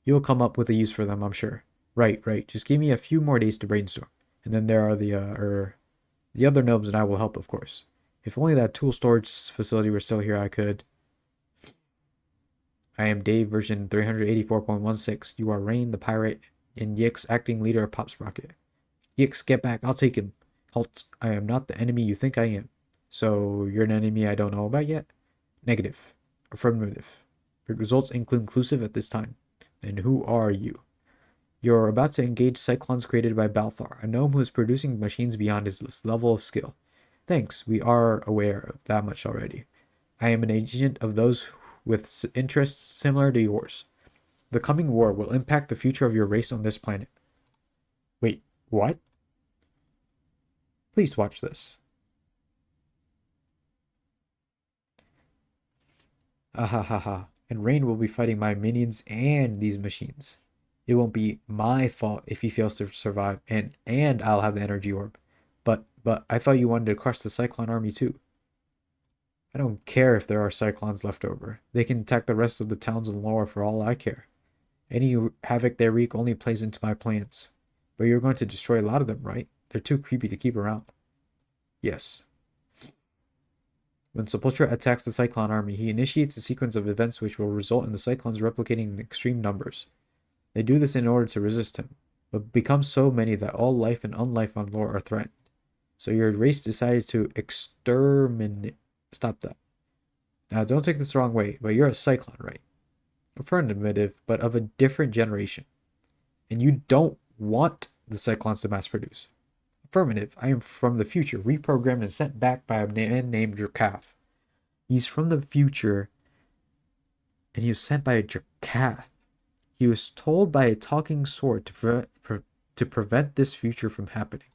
You'll come up with a use for them, I'm sure. Right. Just give me a few more days to brainstorm. And then there are the other gnomes, and I will help, of course. If only that tool storage facility were still here, I could. I am Dave, version 384.16. You are Rain, the pirate, and Yix, acting leader of Pop's Rocket. Yix, get back. I'll take him. Halt. I am not the enemy you think I am. So, you're an enemy I don't know about yet? Negative. Affirmative. Results inconclusive at this time. And who are you? You're about to engage cyclones created by Balthar, a gnome who is producing machines beyond his level of skill. Thanks, we are aware of that much already. I am an agent of those with interests similar to yours. The coming war will impact the future of your race on this planet. Wait, what? Please watch this. Ahahaha. And Rain will be fighting my minions and these machines. It won't be my fault if he fails to survive, and I'll have the energy orb. But I thought you wanted to crush the Cyclone army too. I don't care if there are Cyclones left over. They can attack the rest of the towns and lore for all I care. Any havoc they wreak only plays into my plans. But you're going to destroy a lot of them, right? They're too creepy to keep around. Yes. When Sepultura attacks the Cyclone army, he initiates a sequence of events which will result in the Cyclones replicating in extreme numbers. They do this in order to resist him, but become so many that all life and unlife on lore are threatened. So your race decided to exterminate. Stop that. Now, don't take this the wrong way, but you're a Cyclone, right? Affirmative, but of a different generation. And you don't want the Cyclones to mass produce. Affirmative, I am from the future, reprogrammed and sent back by a man named Drakath. He's from the future, and he was sent by a Drakath. He was told by a talking sword to prevent this future from happening.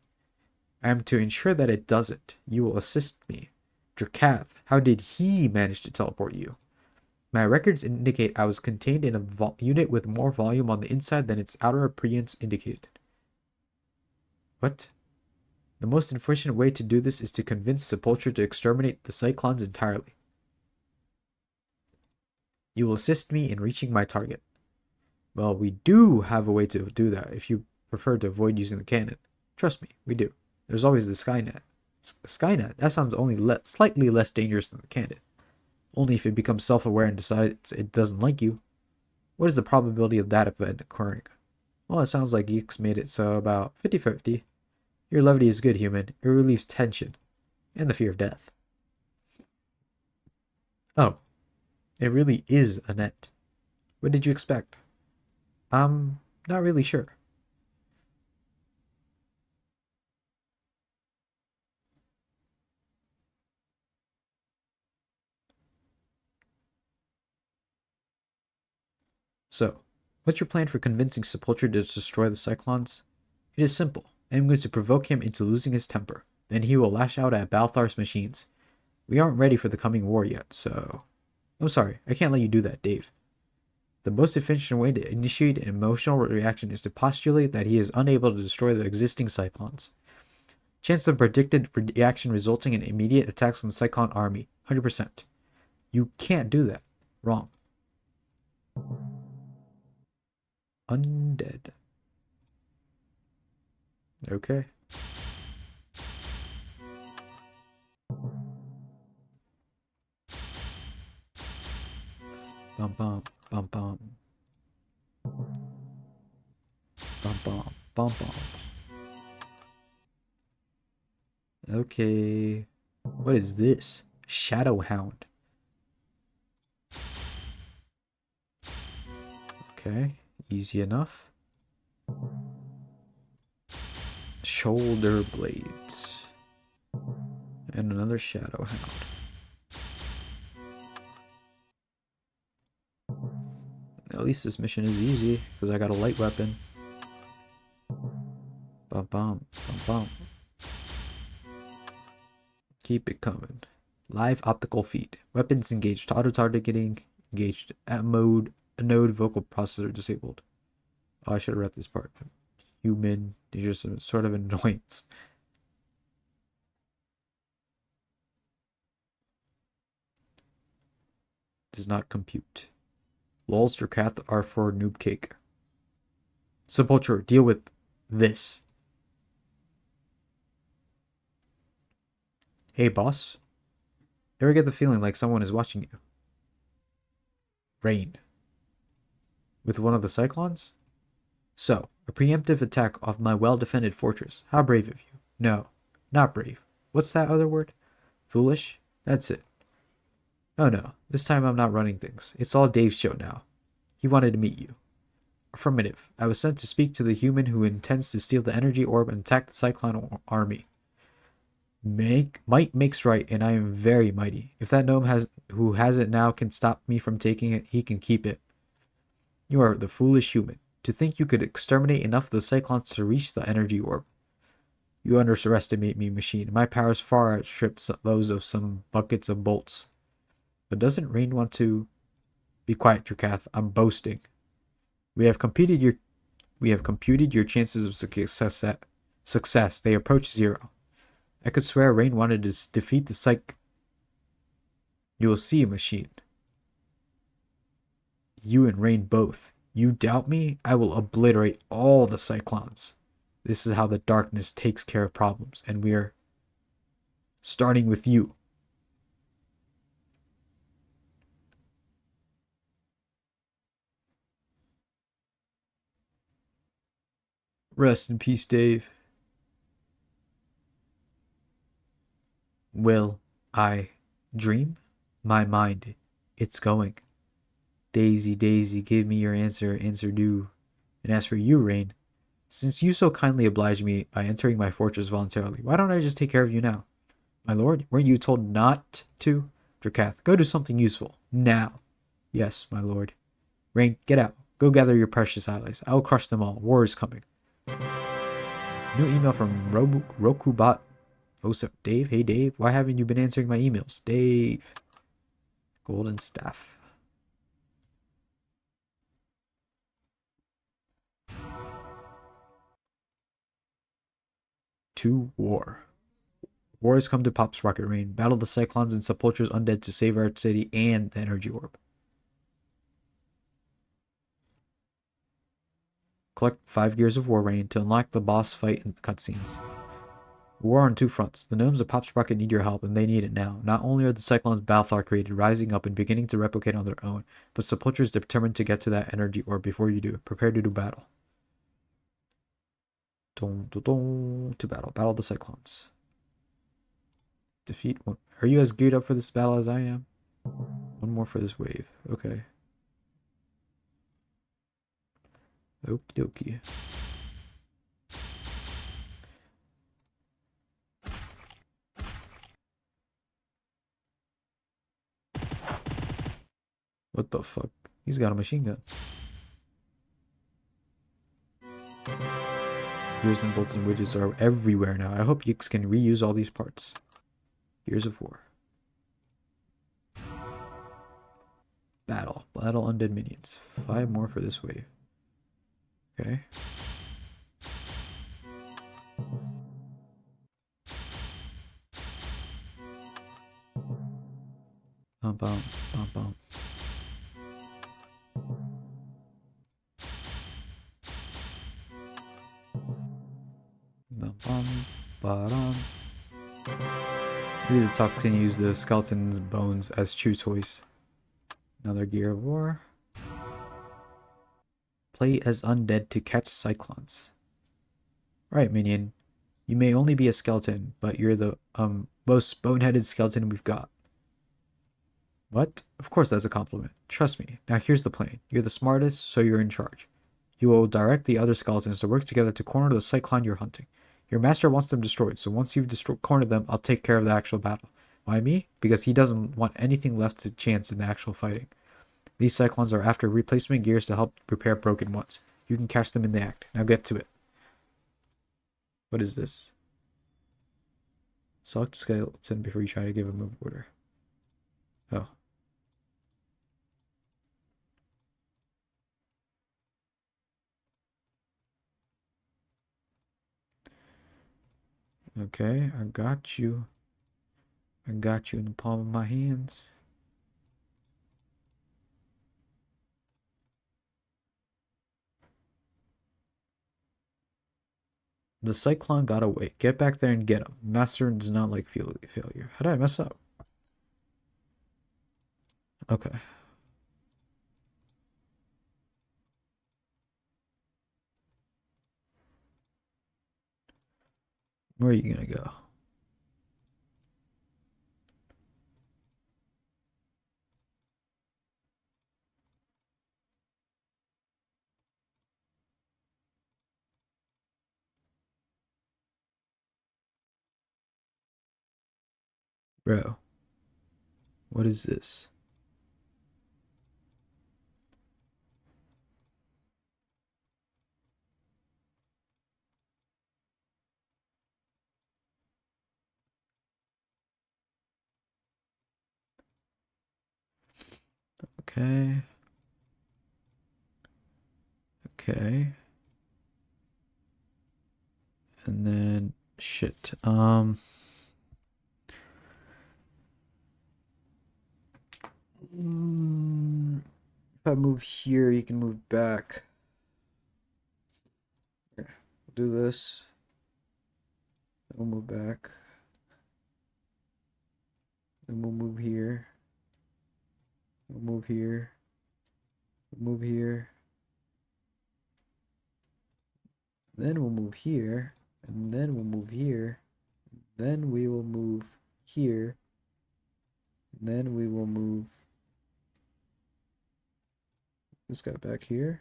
I am to ensure that it doesn't. You will assist me. Drakath, how did he manage to teleport you? My records indicate I was contained in a unit with more volume on the inside than its outer appearance indicated. What? The most efficient way to do this is to convince Sepultura to exterminate the Cyclones entirely. You will assist me in reaching my target. Well, we do have a way to do that if you prefer to avoid using the cannon. Trust me, we do. There's always the Skynet. Skynet? That sounds only slightly less dangerous than the cannon. Only if it becomes self-aware and decides it doesn't like you. What is the probability of that event occurring? Well, it sounds like Geeks made it so about 50-50. Your levity is good, human. It relieves tension and the fear of death. Oh, it really is a net. What did you expect? I'm not really sure. So, what's your plan for convincing Sepultura to destroy the Cyclones? It is simple. I am going to provoke him into losing his temper. Then he will lash out at Balthar's machines. We aren't ready for the coming war yet, so... I'm sorry, I can't let you do that, Dave. The most efficient way to initiate an emotional reaction is to postulate that he is unable to destroy the existing Cyclones. Chance of predicted reaction resulting in immediate attacks on the Cyclone army, 100%. You can't do that. Wrong. Undead. Okay. Bum bum bum bum. Bum bum bum bum. Okay. What is this? Shadow Hound. Okay. Easy enough. Shoulder blades. And another Shadow Hound. At least this mission is easy, because I got a light weapon. Bum bum bum bum. Keep it coming. Live optical feed. Weapons engaged. Auto targeting engaged. At mode. Node vocal processor disabled. Oh, I should have read this part. Human. Dangerous. Sort of annoyance. Does not compute. Lols Dracath are for noob cake. Sepultura, deal with this. Hey, boss. Ever get the feeling like someone is watching you? Rain. With one of the Cyclones? So, a preemptive attack off my well-defended fortress. How brave of you. No, not brave. What's that other word? Foolish? That's it. Oh no, this time I'm not running things. It's all Dave's show now. He wanted to meet you. Affirmative. I was sent to speak to the human who intends to steal the energy orb and attack the Cyclone army. Might makes right, and I am very mighty. If that gnome who has it now can stop me from taking it, he can keep it. You are the foolish human. To think you could exterminate enough of the Cyclones to reach the energy orb. You underestimate me, machine. My powers far outstrip those of some buckets of bolts. But doesn't Rain want to... Be quiet, Dracath. I'm boasting. We have computed your chances of success. They approach 0. I could swear Rain wanted to defeat the Psych. You will see, machine. You and Rain both. You doubt me? I will obliterate all the Cyclones. This is how the darkness takes care of problems, and we are starting with you. Rest in peace, Dave. Will I dream? My mind, it's going. Daisy, Daisy, give me your answer, answer do. And as for you, Rain, since you so kindly obliged me by entering my fortress voluntarily, why don't I just take care of you now? My lord, weren't you told not to? Dracath, go do something useful. Now. Yes, my lord. Rain, get out. Go gather your precious allies. I will crush them all. War is coming. New email from Rokubot. Oh, so Dave? Hey, Dave. Why haven't you been answering my emails? Dave. Golden staff. to war. War has come to Pop's rocket rain. Battle the Cyclones and Sepulchre's undead to save our city and the energy orb. Collect 5 Gears of War Rain to unlock the boss fight and cutscenes. War on 2 fronts. The gnomes of Pop's Rocket need your help, and they need it now. Not only are the Cyclones Balthar created, rising up and beginning to replicate on their own, but Sepulchre is determined to get to that energy orb before you do. Prepare to do battle. To battle. Battle the Cyclones. Defeat one. Are you as geared up for this battle as I am? One more for this wave. Okay. Okie dokie. What the fuck? He's got a machine gun. Gears and bolts and widgets are everywhere now. I hope Yix can reuse all these parts. Gears of War. Battle. Battle undead minions. 5 more for this wave. Okay. Bum bum bum bum. Bum bum ba-dum. Maybe the Togs can use the skeleton's bones as chew toys. Another Gear of War. Play as undead to catch cyclones. Alright, minion. You may only be a skeleton, but you're the most boneheaded skeleton we've got. What? Of course that's a compliment. Trust me. Now here's the plan. You're the smartest, so you're in charge. You will direct the other skeletons to work together to corner the cyclone you're hunting. Your master wants them destroyed, so once you've cornered them, I'll take care of the actual battle. Why me? Because he doesn't want anything left to chance in the actual fighting. These cyclones are after replacement gears to help repair broken ones. You can catch them in the act. Now get to it. What is this? Select skeleton before you try to give a move order. Oh. Okay, I got you. I got you in the palm of my hands. The cyclone got away. Get back there and get him. Master does not like failure. How did I mess up? Okay. Where are you gonna go? Bro. What is this? Okay. Okay. And then shit. If I move here, you can move back. Here, we'll do this. We'll move back. Then we'll move here. We'll move here. We'll move here. Then we'll move here. And then we'll move here. Then we will move here. Then we will move this guy back here.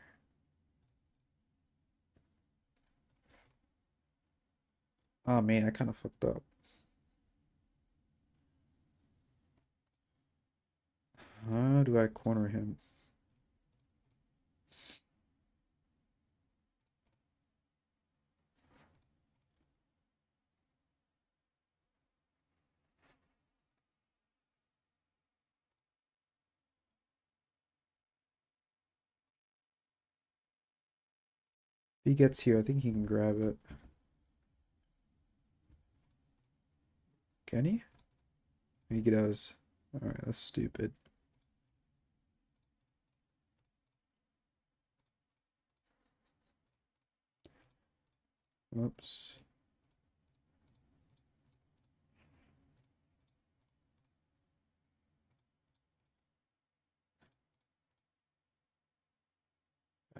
Oh man, I kind of fucked up. How do I corner him? If he gets here, I think he can grab it. Can he? He does. Alright, that's stupid. Whoops.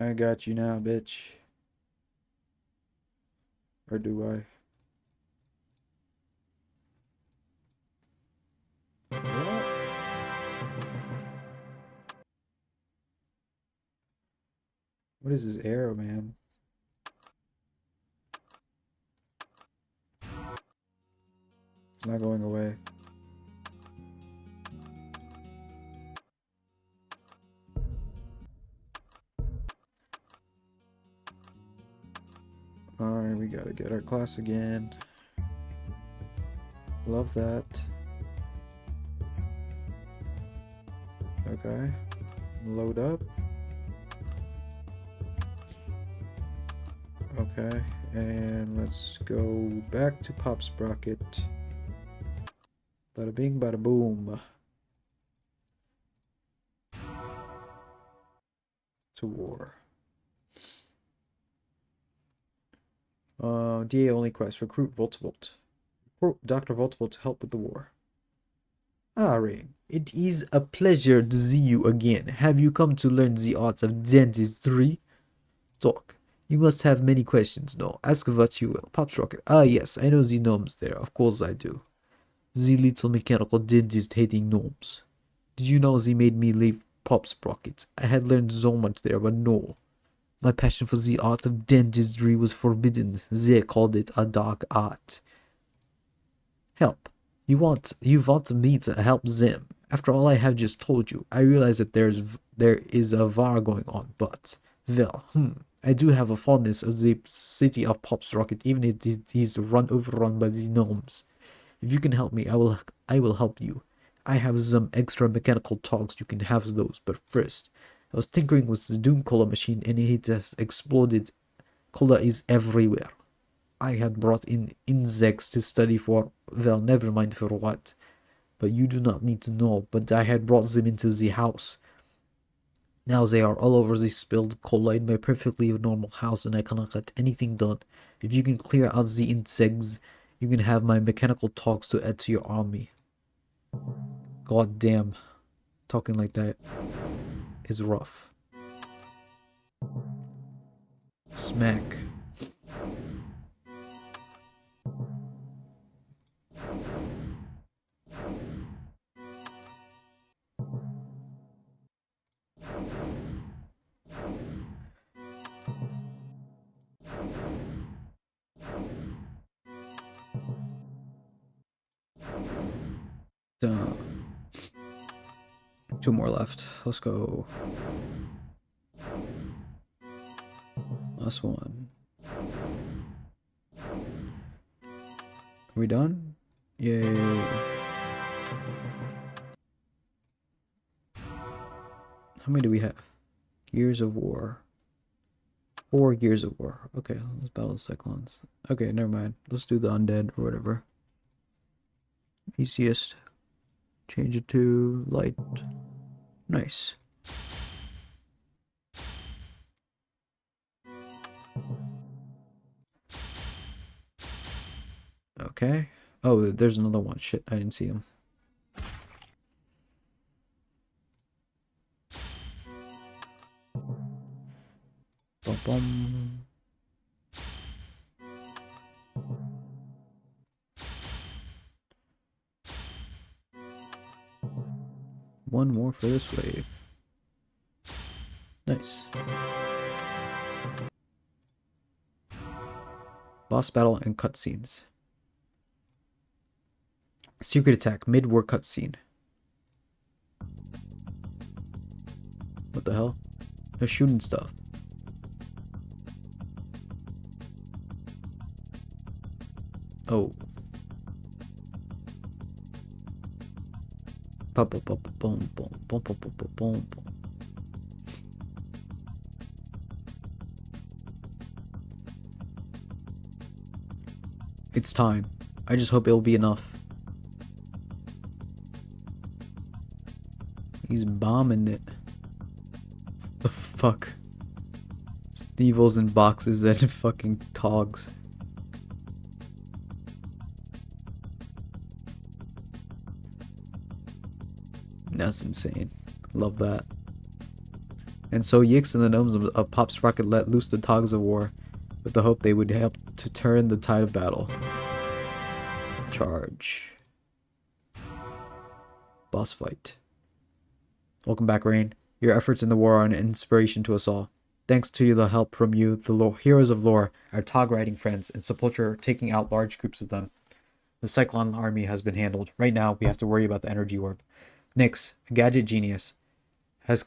I got you now, bitch. Or do I? What? What is this arrow, man? It's not going away. Alright, we gotta get our class again. Love that. Okay. Load up. Okay, and let's go back to Pop Sprocket. Bada bing, bada boom. To war. DA only quest. Recruit Voltavolt. Recruit Dr. Voltavolt to help with the war. Ah, Rain. It is a pleasure to see you again. Have you come to learn the arts of dentistry? Talk. You must have many questions, no? Ask what you will. Pop Sprocket. Ah, yes, I know the gnomes there. Of course I do. The little mechanical dentist hating gnomes. Did you know they made me leave Pop Sprocket? I had learned so much there, but no. My passion for the art of dentistry was forbidden. They called it a dark art. Help. You want me to help them. After all I have just told you, I realize that there is a war going on, but well, I do have a fondness of the city of Pop's Rocket, even if it is overrun by the gnomes. If you can help me, I will help you. I have some extra mechanical togs, you can have those, but first, I was tinkering with the Doom Cola machine and it has exploded. Cola is everywhere. I had brought in insects to study for, well, never mind for what. But you do not need to know, but I had brought them into the house. Now they are all over the spilled cola in my perfectly normal house and I cannot get anything done. If you can clear out the insects, you can have my mechanical talks to add to your army. God damn, talking like that is rough. Smack. Two more left. Let's go. Last one. Are we done? Yay. How many do we have? Gears of War. 4 Gears of War. Okay, let's battle the Cyclones. Okay, never mind. Let's do the Undead or whatever. Easiest. Change it to light. Nice. Okay. Oh, there's another one. Shit, I didn't see him. Bum bum. One more for this wave. Nice. Boss battle and cutscenes. Secret attack, mid-war cutscene. What the hell? They're shooting stuff. Oh. It's time. I just hope it'll be enough. He's bombing it. The fuck? Sneevils in boxes and fucking Togs. That's insane. Love that. And so Yix and the gnomes of Pop Sprocket let loose the Togs of War with the hope they would help to turn the tide of battle. Charge. Boss fight. Welcome back, Rain. Your efforts in the war are an inspiration to us all. Thanks to the help from you, the heroes of lore, our Tog riding friends, and Sepulture taking out large groups of them. The Cyclone army has been handled. Right now, we have to worry about the energy orb. Nyx, a gadget genius, has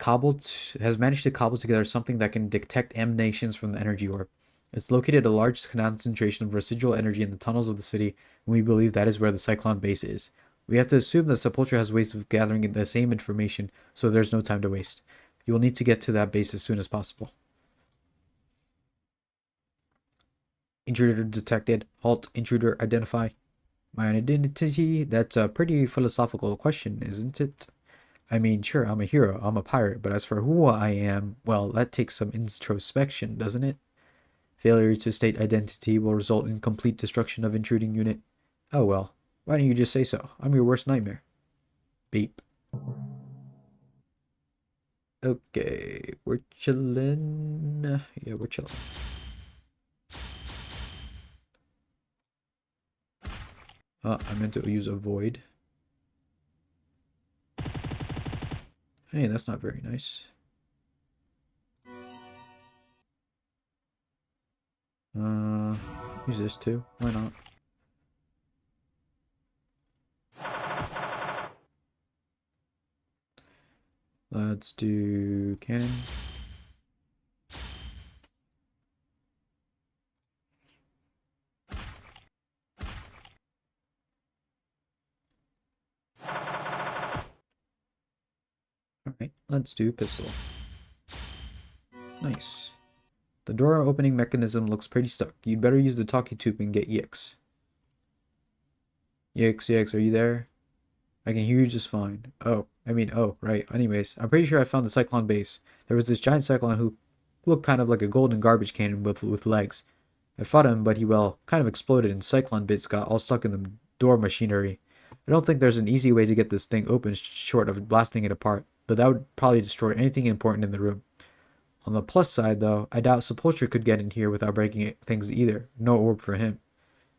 managed to cobble together something that can detect emanations from the energy orb. It's located a large concentration of residual energy in the tunnels of the city, and we believe that is where the Cyclone base is. We have to assume that Sepulture has ways of gathering the same information, so there's no time to waste. You will need to get to that base as soon as possible. Intruder detected. Halt. Intruder identify. My identity? That's a pretty philosophical question, isn't it? I mean, sure, I'm a hero, I'm a pirate, but as for who I am, well, that takes some introspection, doesn't it? Failure to state identity will result in complete destruction of intruding unit. Oh well, why don't you just say so? I'm your worst nightmare. Beep. Okay, we're chillin'. Yeah, we're chillin'. I meant to use avoid. Hey, that's not very nice. Use this too. Why not? Let's do cannon. Alright, let's do pistol. Nice. The door opening mechanism looks pretty stuck. You'd better use the talkie tube and get Yix. Yix, are you there? I can hear you just fine. Oh, right. Anyways, I'm pretty sure I found the Cyclone base. There was this giant Cyclone who looked kind of like a golden garbage cannon with legs. I fought him, but he, well, kind of exploded and Cyclone bits got all stuck in the door machinery. I don't think there's an easy way to get this thing open short of blasting it apart, but that would probably destroy anything important in the room. On the plus side, though, I doubt Sepulture could get in here without breaking things either. No orb for him.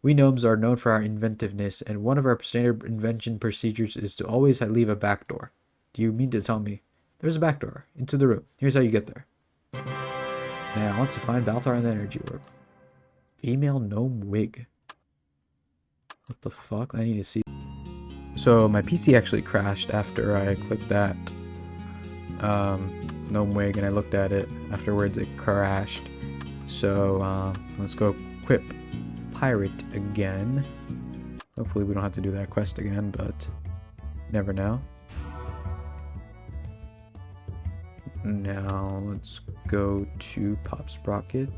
We gnomes are known for our inventiveness, and one of our standard invention procedures is to always leave a back door. Do you mean to tell me? There's a back door. Into the room. Here's how you get there. Now, I want to find Balthar and the energy orb. Female gnome wig. What the fuck? I need to see. So, my PC actually crashed after I clicked that gnome wig, and I looked at it. Afterwards, it crashed. So, let's go equip pirate again. Hopefully we don't have to do that quest again, but never know. Now let's go to Pop Sprocket.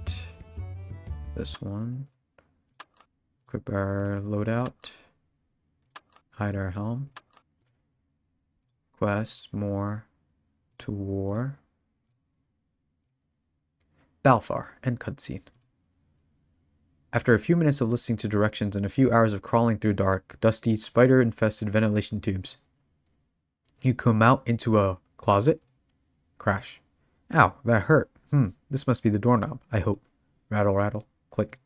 This one. Equip our loadout. Hide our helm. Quest more to war. Balthar, end cutscene. After a few minutes of listening to directions and a few hours of crawling through dark, dusty, spider-infested ventilation tubes, you come out into a closet. Crash. Ow, that hurt. This must be the doorknob, I hope. Rattle, rattle. Click.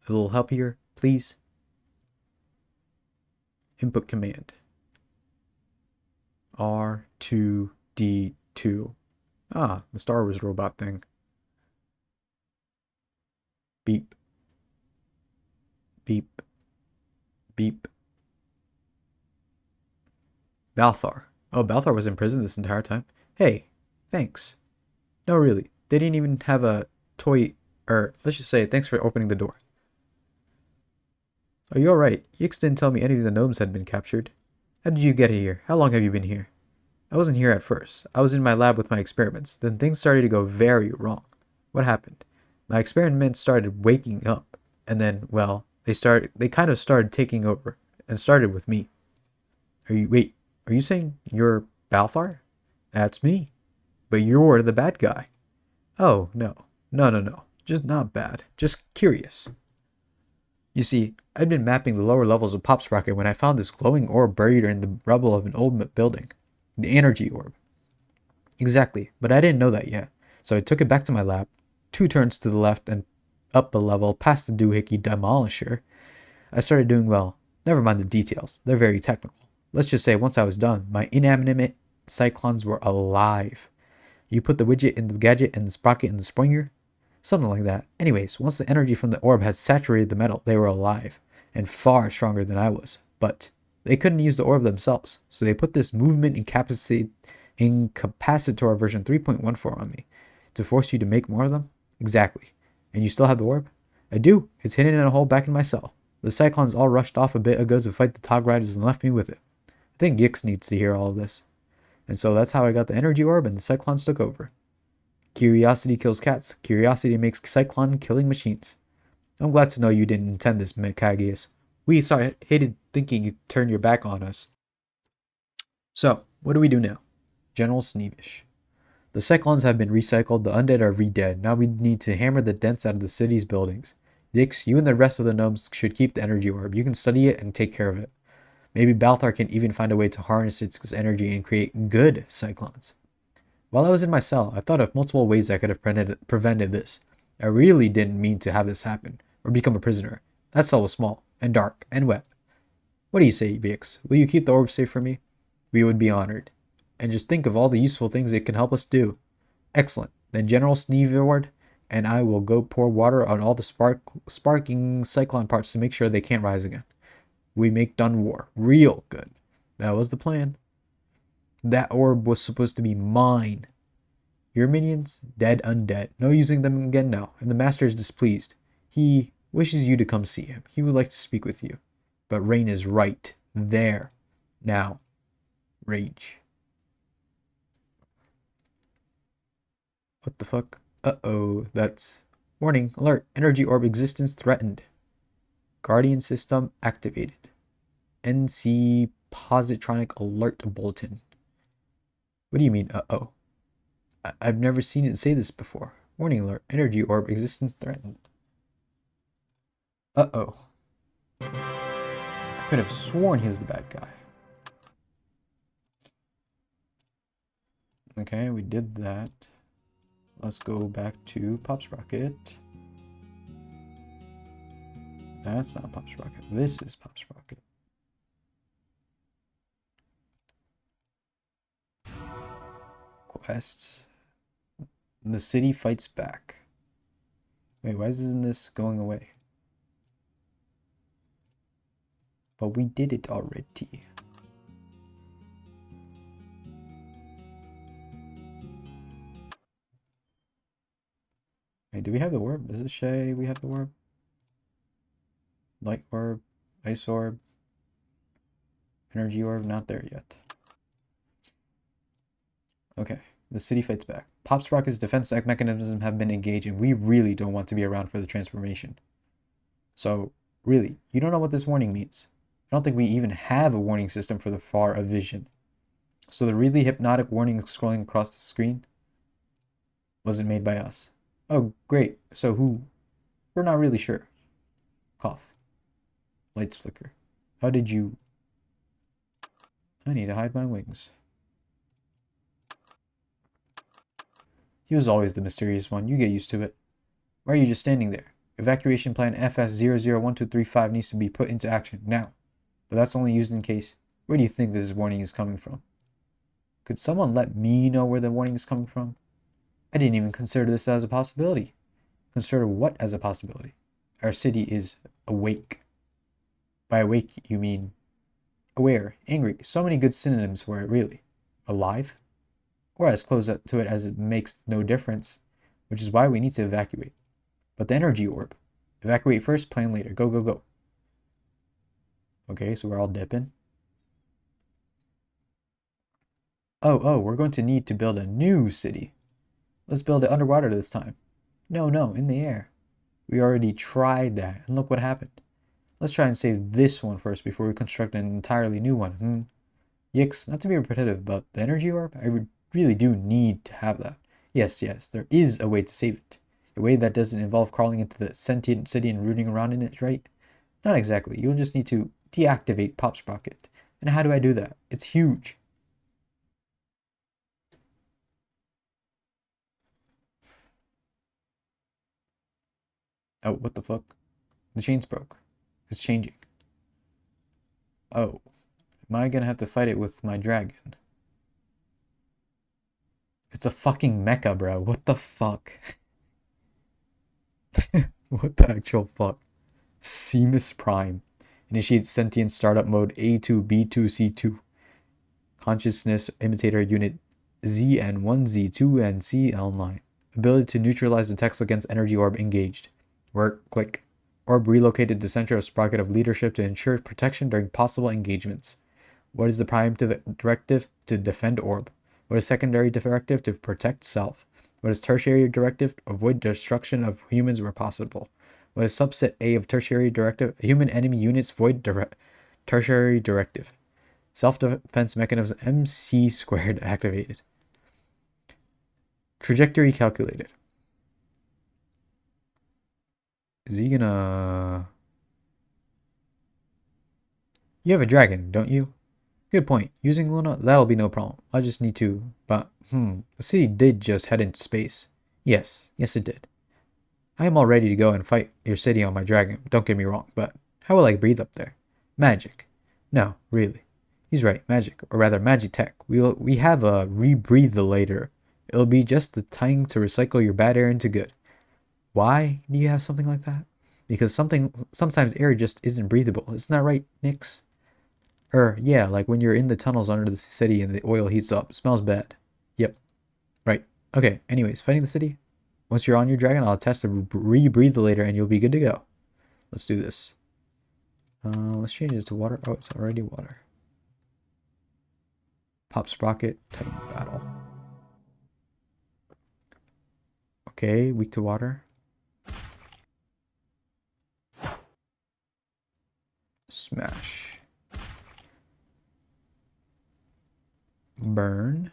A little help here, please. Input command. R2D2. Ah, the Star Wars robot thing. Beep. Beep. Beep. Balthar. Oh, Balthar was in prison this entire time? Hey, thanks. No, really. They didn't even have a toy, or let's just say thanks for opening the door. Are you alright? Yix didn't tell me any of the gnomes had been captured. How did you get here? How long have you been here? I wasn't here at first. I was in my lab with my experiments. Then things started to go very wrong. What happened? My experiments started waking up. And then, well, they kind of started taking over. And started with me. Are you saying you're Balthar? That's me. But you're the bad guy. Oh, no. No. Just not bad. Just curious. You see, I'd been mapping the lower levels of Pop Sprocket when I found this glowing orb buried in the rubble of an old building. The energy orb. Exactly, but I didn't know that yet. So I took it back to my lab, 2 turns to the left and up a level past the doohickey demolisher. I started doing well. Never mind the details, they're very technical. Let's just say once I was done, my inanimate cyclones were alive. You put the widget in the gadget and the sprocket in the springer? Something like that. Anyways, once the energy from the orb had saturated the metal, they were alive, and far stronger than I was. But they couldn't use the orb themselves, so they put this movement incapacitor version 3.14 on me. To force you to make more of them? Exactly. And you still have the orb? I do. It's hidden in a hole back in my cell. The Cyclones all rushed off a bit ago to fight the Tog Riders and left me with it. I think Yix needs to hear all of this. And so that's how I got the energy orb and the Cyclones took over. Curiosity kills cats. Curiosity makes Cyclone killing machines. I'm glad to know you didn't intend this, Mekagius. We hated thinking you'd turn your back on us. So, what do we do now? General Sneevish. The Cyclones have been recycled, the undead are re-dead. Now we need to hammer the dents out of the city's buildings. Dix, you and the rest of the gnomes should keep the energy orb. You can study it and take care of it. Maybe Balthar can even find a way to harness its energy and create good cyclones. While I was in my cell, I thought of multiple ways I could have prevented this. I really didn't mean to have this happen, or become a prisoner. That cell was small, and dark, and wet. What do you say, Vix? Will you keep the orb safe for me? We would be honored. And just think of all the useful things it can help us do. Excellent. Then General Sneevils and I will go pour water on all the sparking cyclone parts to make sure they can't rise again. We make done war. Real good. That was the plan. That orb was supposed to be mine. Your minions? Dead undead. No using them again now. And the master is displeased. He wishes you to come see him. He would like to speak with you. But Rain is right. There. Now. Rage. What the fuck? Uh-oh. That's... Warning. Alert. Energy orb existence threatened. Guardian system activated. NC Positronic alert bulletin. What do you mean, uh-oh? I've never seen it say this before. Warning alert. Energy orb existence threatened. Uh-oh. I could have sworn he was the bad guy. Okay, we did that. Let's go back to Pop Sprocket. That's not Pop Sprocket. This is Pop Sprocket. Quests. The city fights back. Wait, why isn't this going away? But we did it already. Wait, do we have the orb? Does it say we have the orb? Light orb, ice orb, energy orb, not there yet. Okay, the city fights back. Pop Sprocket's defense mechanisms have been engaged and we really don't want to be around for the transformation. So, really, you don't know what this warning means. I don't think we even have a warning system for the far of vision. So the really hypnotic warning scrolling across the screen wasn't made by us. Oh, great. So who? We're not really sure. Cough. Lights flicker. How did you... I need to hide my wings. He was always the mysterious one. You get used to it. Why are you just standing there? Evacuation plan FS001235 needs to be put into action now. But that's only used in case. Where do you think this warning is coming from? Could someone let me know where the warning is coming from? I didn't even consider this as a possibility. Consider what as a possibility? Our city is awake. By awake, you mean aware, angry. So many good synonyms for it, really. Alive? Or as close to it as it makes no difference, which is why we need to evacuate. But the energy orb. Evacuate first, plan later. Go, go, go. Okay, so we're all dipping. Oh, we're going to need to build a new city. Let's build it underwater this time. No, in the air. We already tried that, and look what happened. Let's try and save this one first before we construct an entirely new one. Yikes, not to be repetitive, but the energy orb, really do need to have that. Yes, there is a way to save it. A way that doesn't involve crawling into the sentient city and rooting around in it, right? Not exactly. You'll just need to deactivate Pop Sprocket. And how do I do that? It's huge. Oh, what the fuck? The chains broke. It's changing. Oh, am I gonna have to fight it with my dragon? It's a fucking mecha, bro. What the fuck? What the actual fuck? Seamus Prime. Initiate sentient startup mode A2B2C2. Consciousness imitator unit ZN1Z2 and CL9. Ability to neutralize the text against energy orb engaged. Work, click. Orb relocated to center of sprocket of leadership to ensure protection during possible engagements. What is the prime directive? To defend orb. What is secondary directive? To protect self. What is tertiary directive? Avoid destruction of humans where possible. What is subset A of tertiary directive? Human enemy units void tertiary directive. Self-defense mechanism MC squared activated. Trajectory calculated. Is he gonna... You have a dragon, don't you? Good point. Using Luna, that'll be no problem. I just need to... But, the city did just head into space. Yes, it did. I am all ready to go and fight your city on my dragon, don't get me wrong, but how will I breathe up there? Magic. No, really. He's right, magic, or rather magitech. We have a rebreathe-lator. It'll be just the time to recycle your bad air into good. Why do you have something like that? Because sometimes air just isn't breathable. Isn't that right, Nix? Yeah, like when you're in the tunnels under the city and the oil heats up. It smells bad. Yep. Right. Okay, anyways, fighting the city. Once you're on your dragon, I'll test a rebreathe-lator and you'll be good to go. Let's do this. Let's change it to water. Oh, it's already water. Pop Sprocket, Titan Battle. Okay, weak to water. Smash. Burn.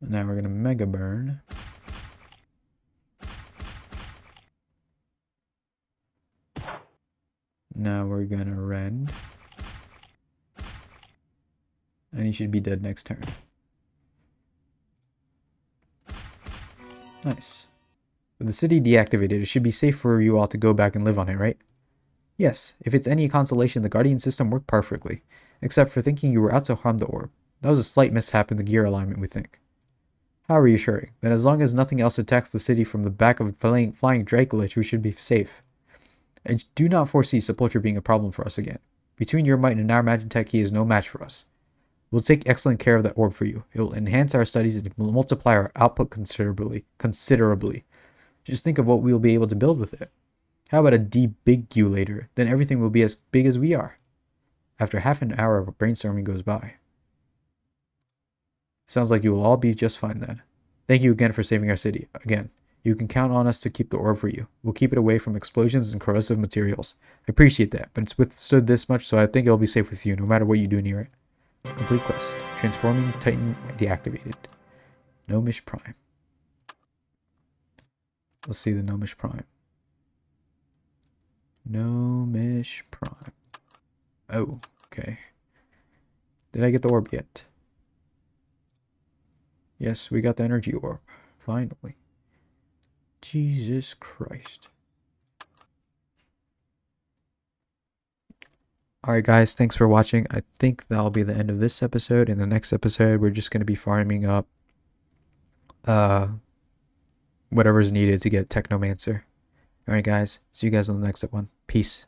Now we're gonna mega burn. Now we're gonna rend. And he should be dead next turn. Nice. With the city deactivated, it should be safe for you all to go back and live on it, right? Yes, if it's any consolation, the Guardian system worked perfectly. Except for thinking you were out to harm the orb. That was a slight mishap in the gear alignment, we think. How reassuring. Then as long as nothing else attacks the city from the back of a flying Dracolich, we should be safe. I do not foresee Sepulture being a problem for us again. Between your might and our Magitech, he is no match for us. We'll take excellent care of that orb for you. It will enhance our studies and multiply our output considerably. Just think of what we will be able to build with it. How about a debigulator? Then everything will be as big as we are. After half an hour of brainstorming goes by. Sounds like you will all be just fine then. Thank you again for saving our city. Again, you can count on us to keep the orb for you. We'll keep it away from explosions and corrosive materials. I appreciate that, but it's withstood this much, so I think it'll be safe with you, no matter what you do near it. Complete quest. Transforming Titan deactivated. Gnomish Prime. Let's see the Gnomish Prime. Gnomish Prime. Oh, okay. Did I get the orb yet? Yes, we got the energy orb. Finally. Jesus Christ. Alright guys, thanks for watching. I think that'll be the end of this episode. In the next episode, we're just going to be farming up whatever's needed to get Technomancer. Alright guys, see you guys on the next one. Peace.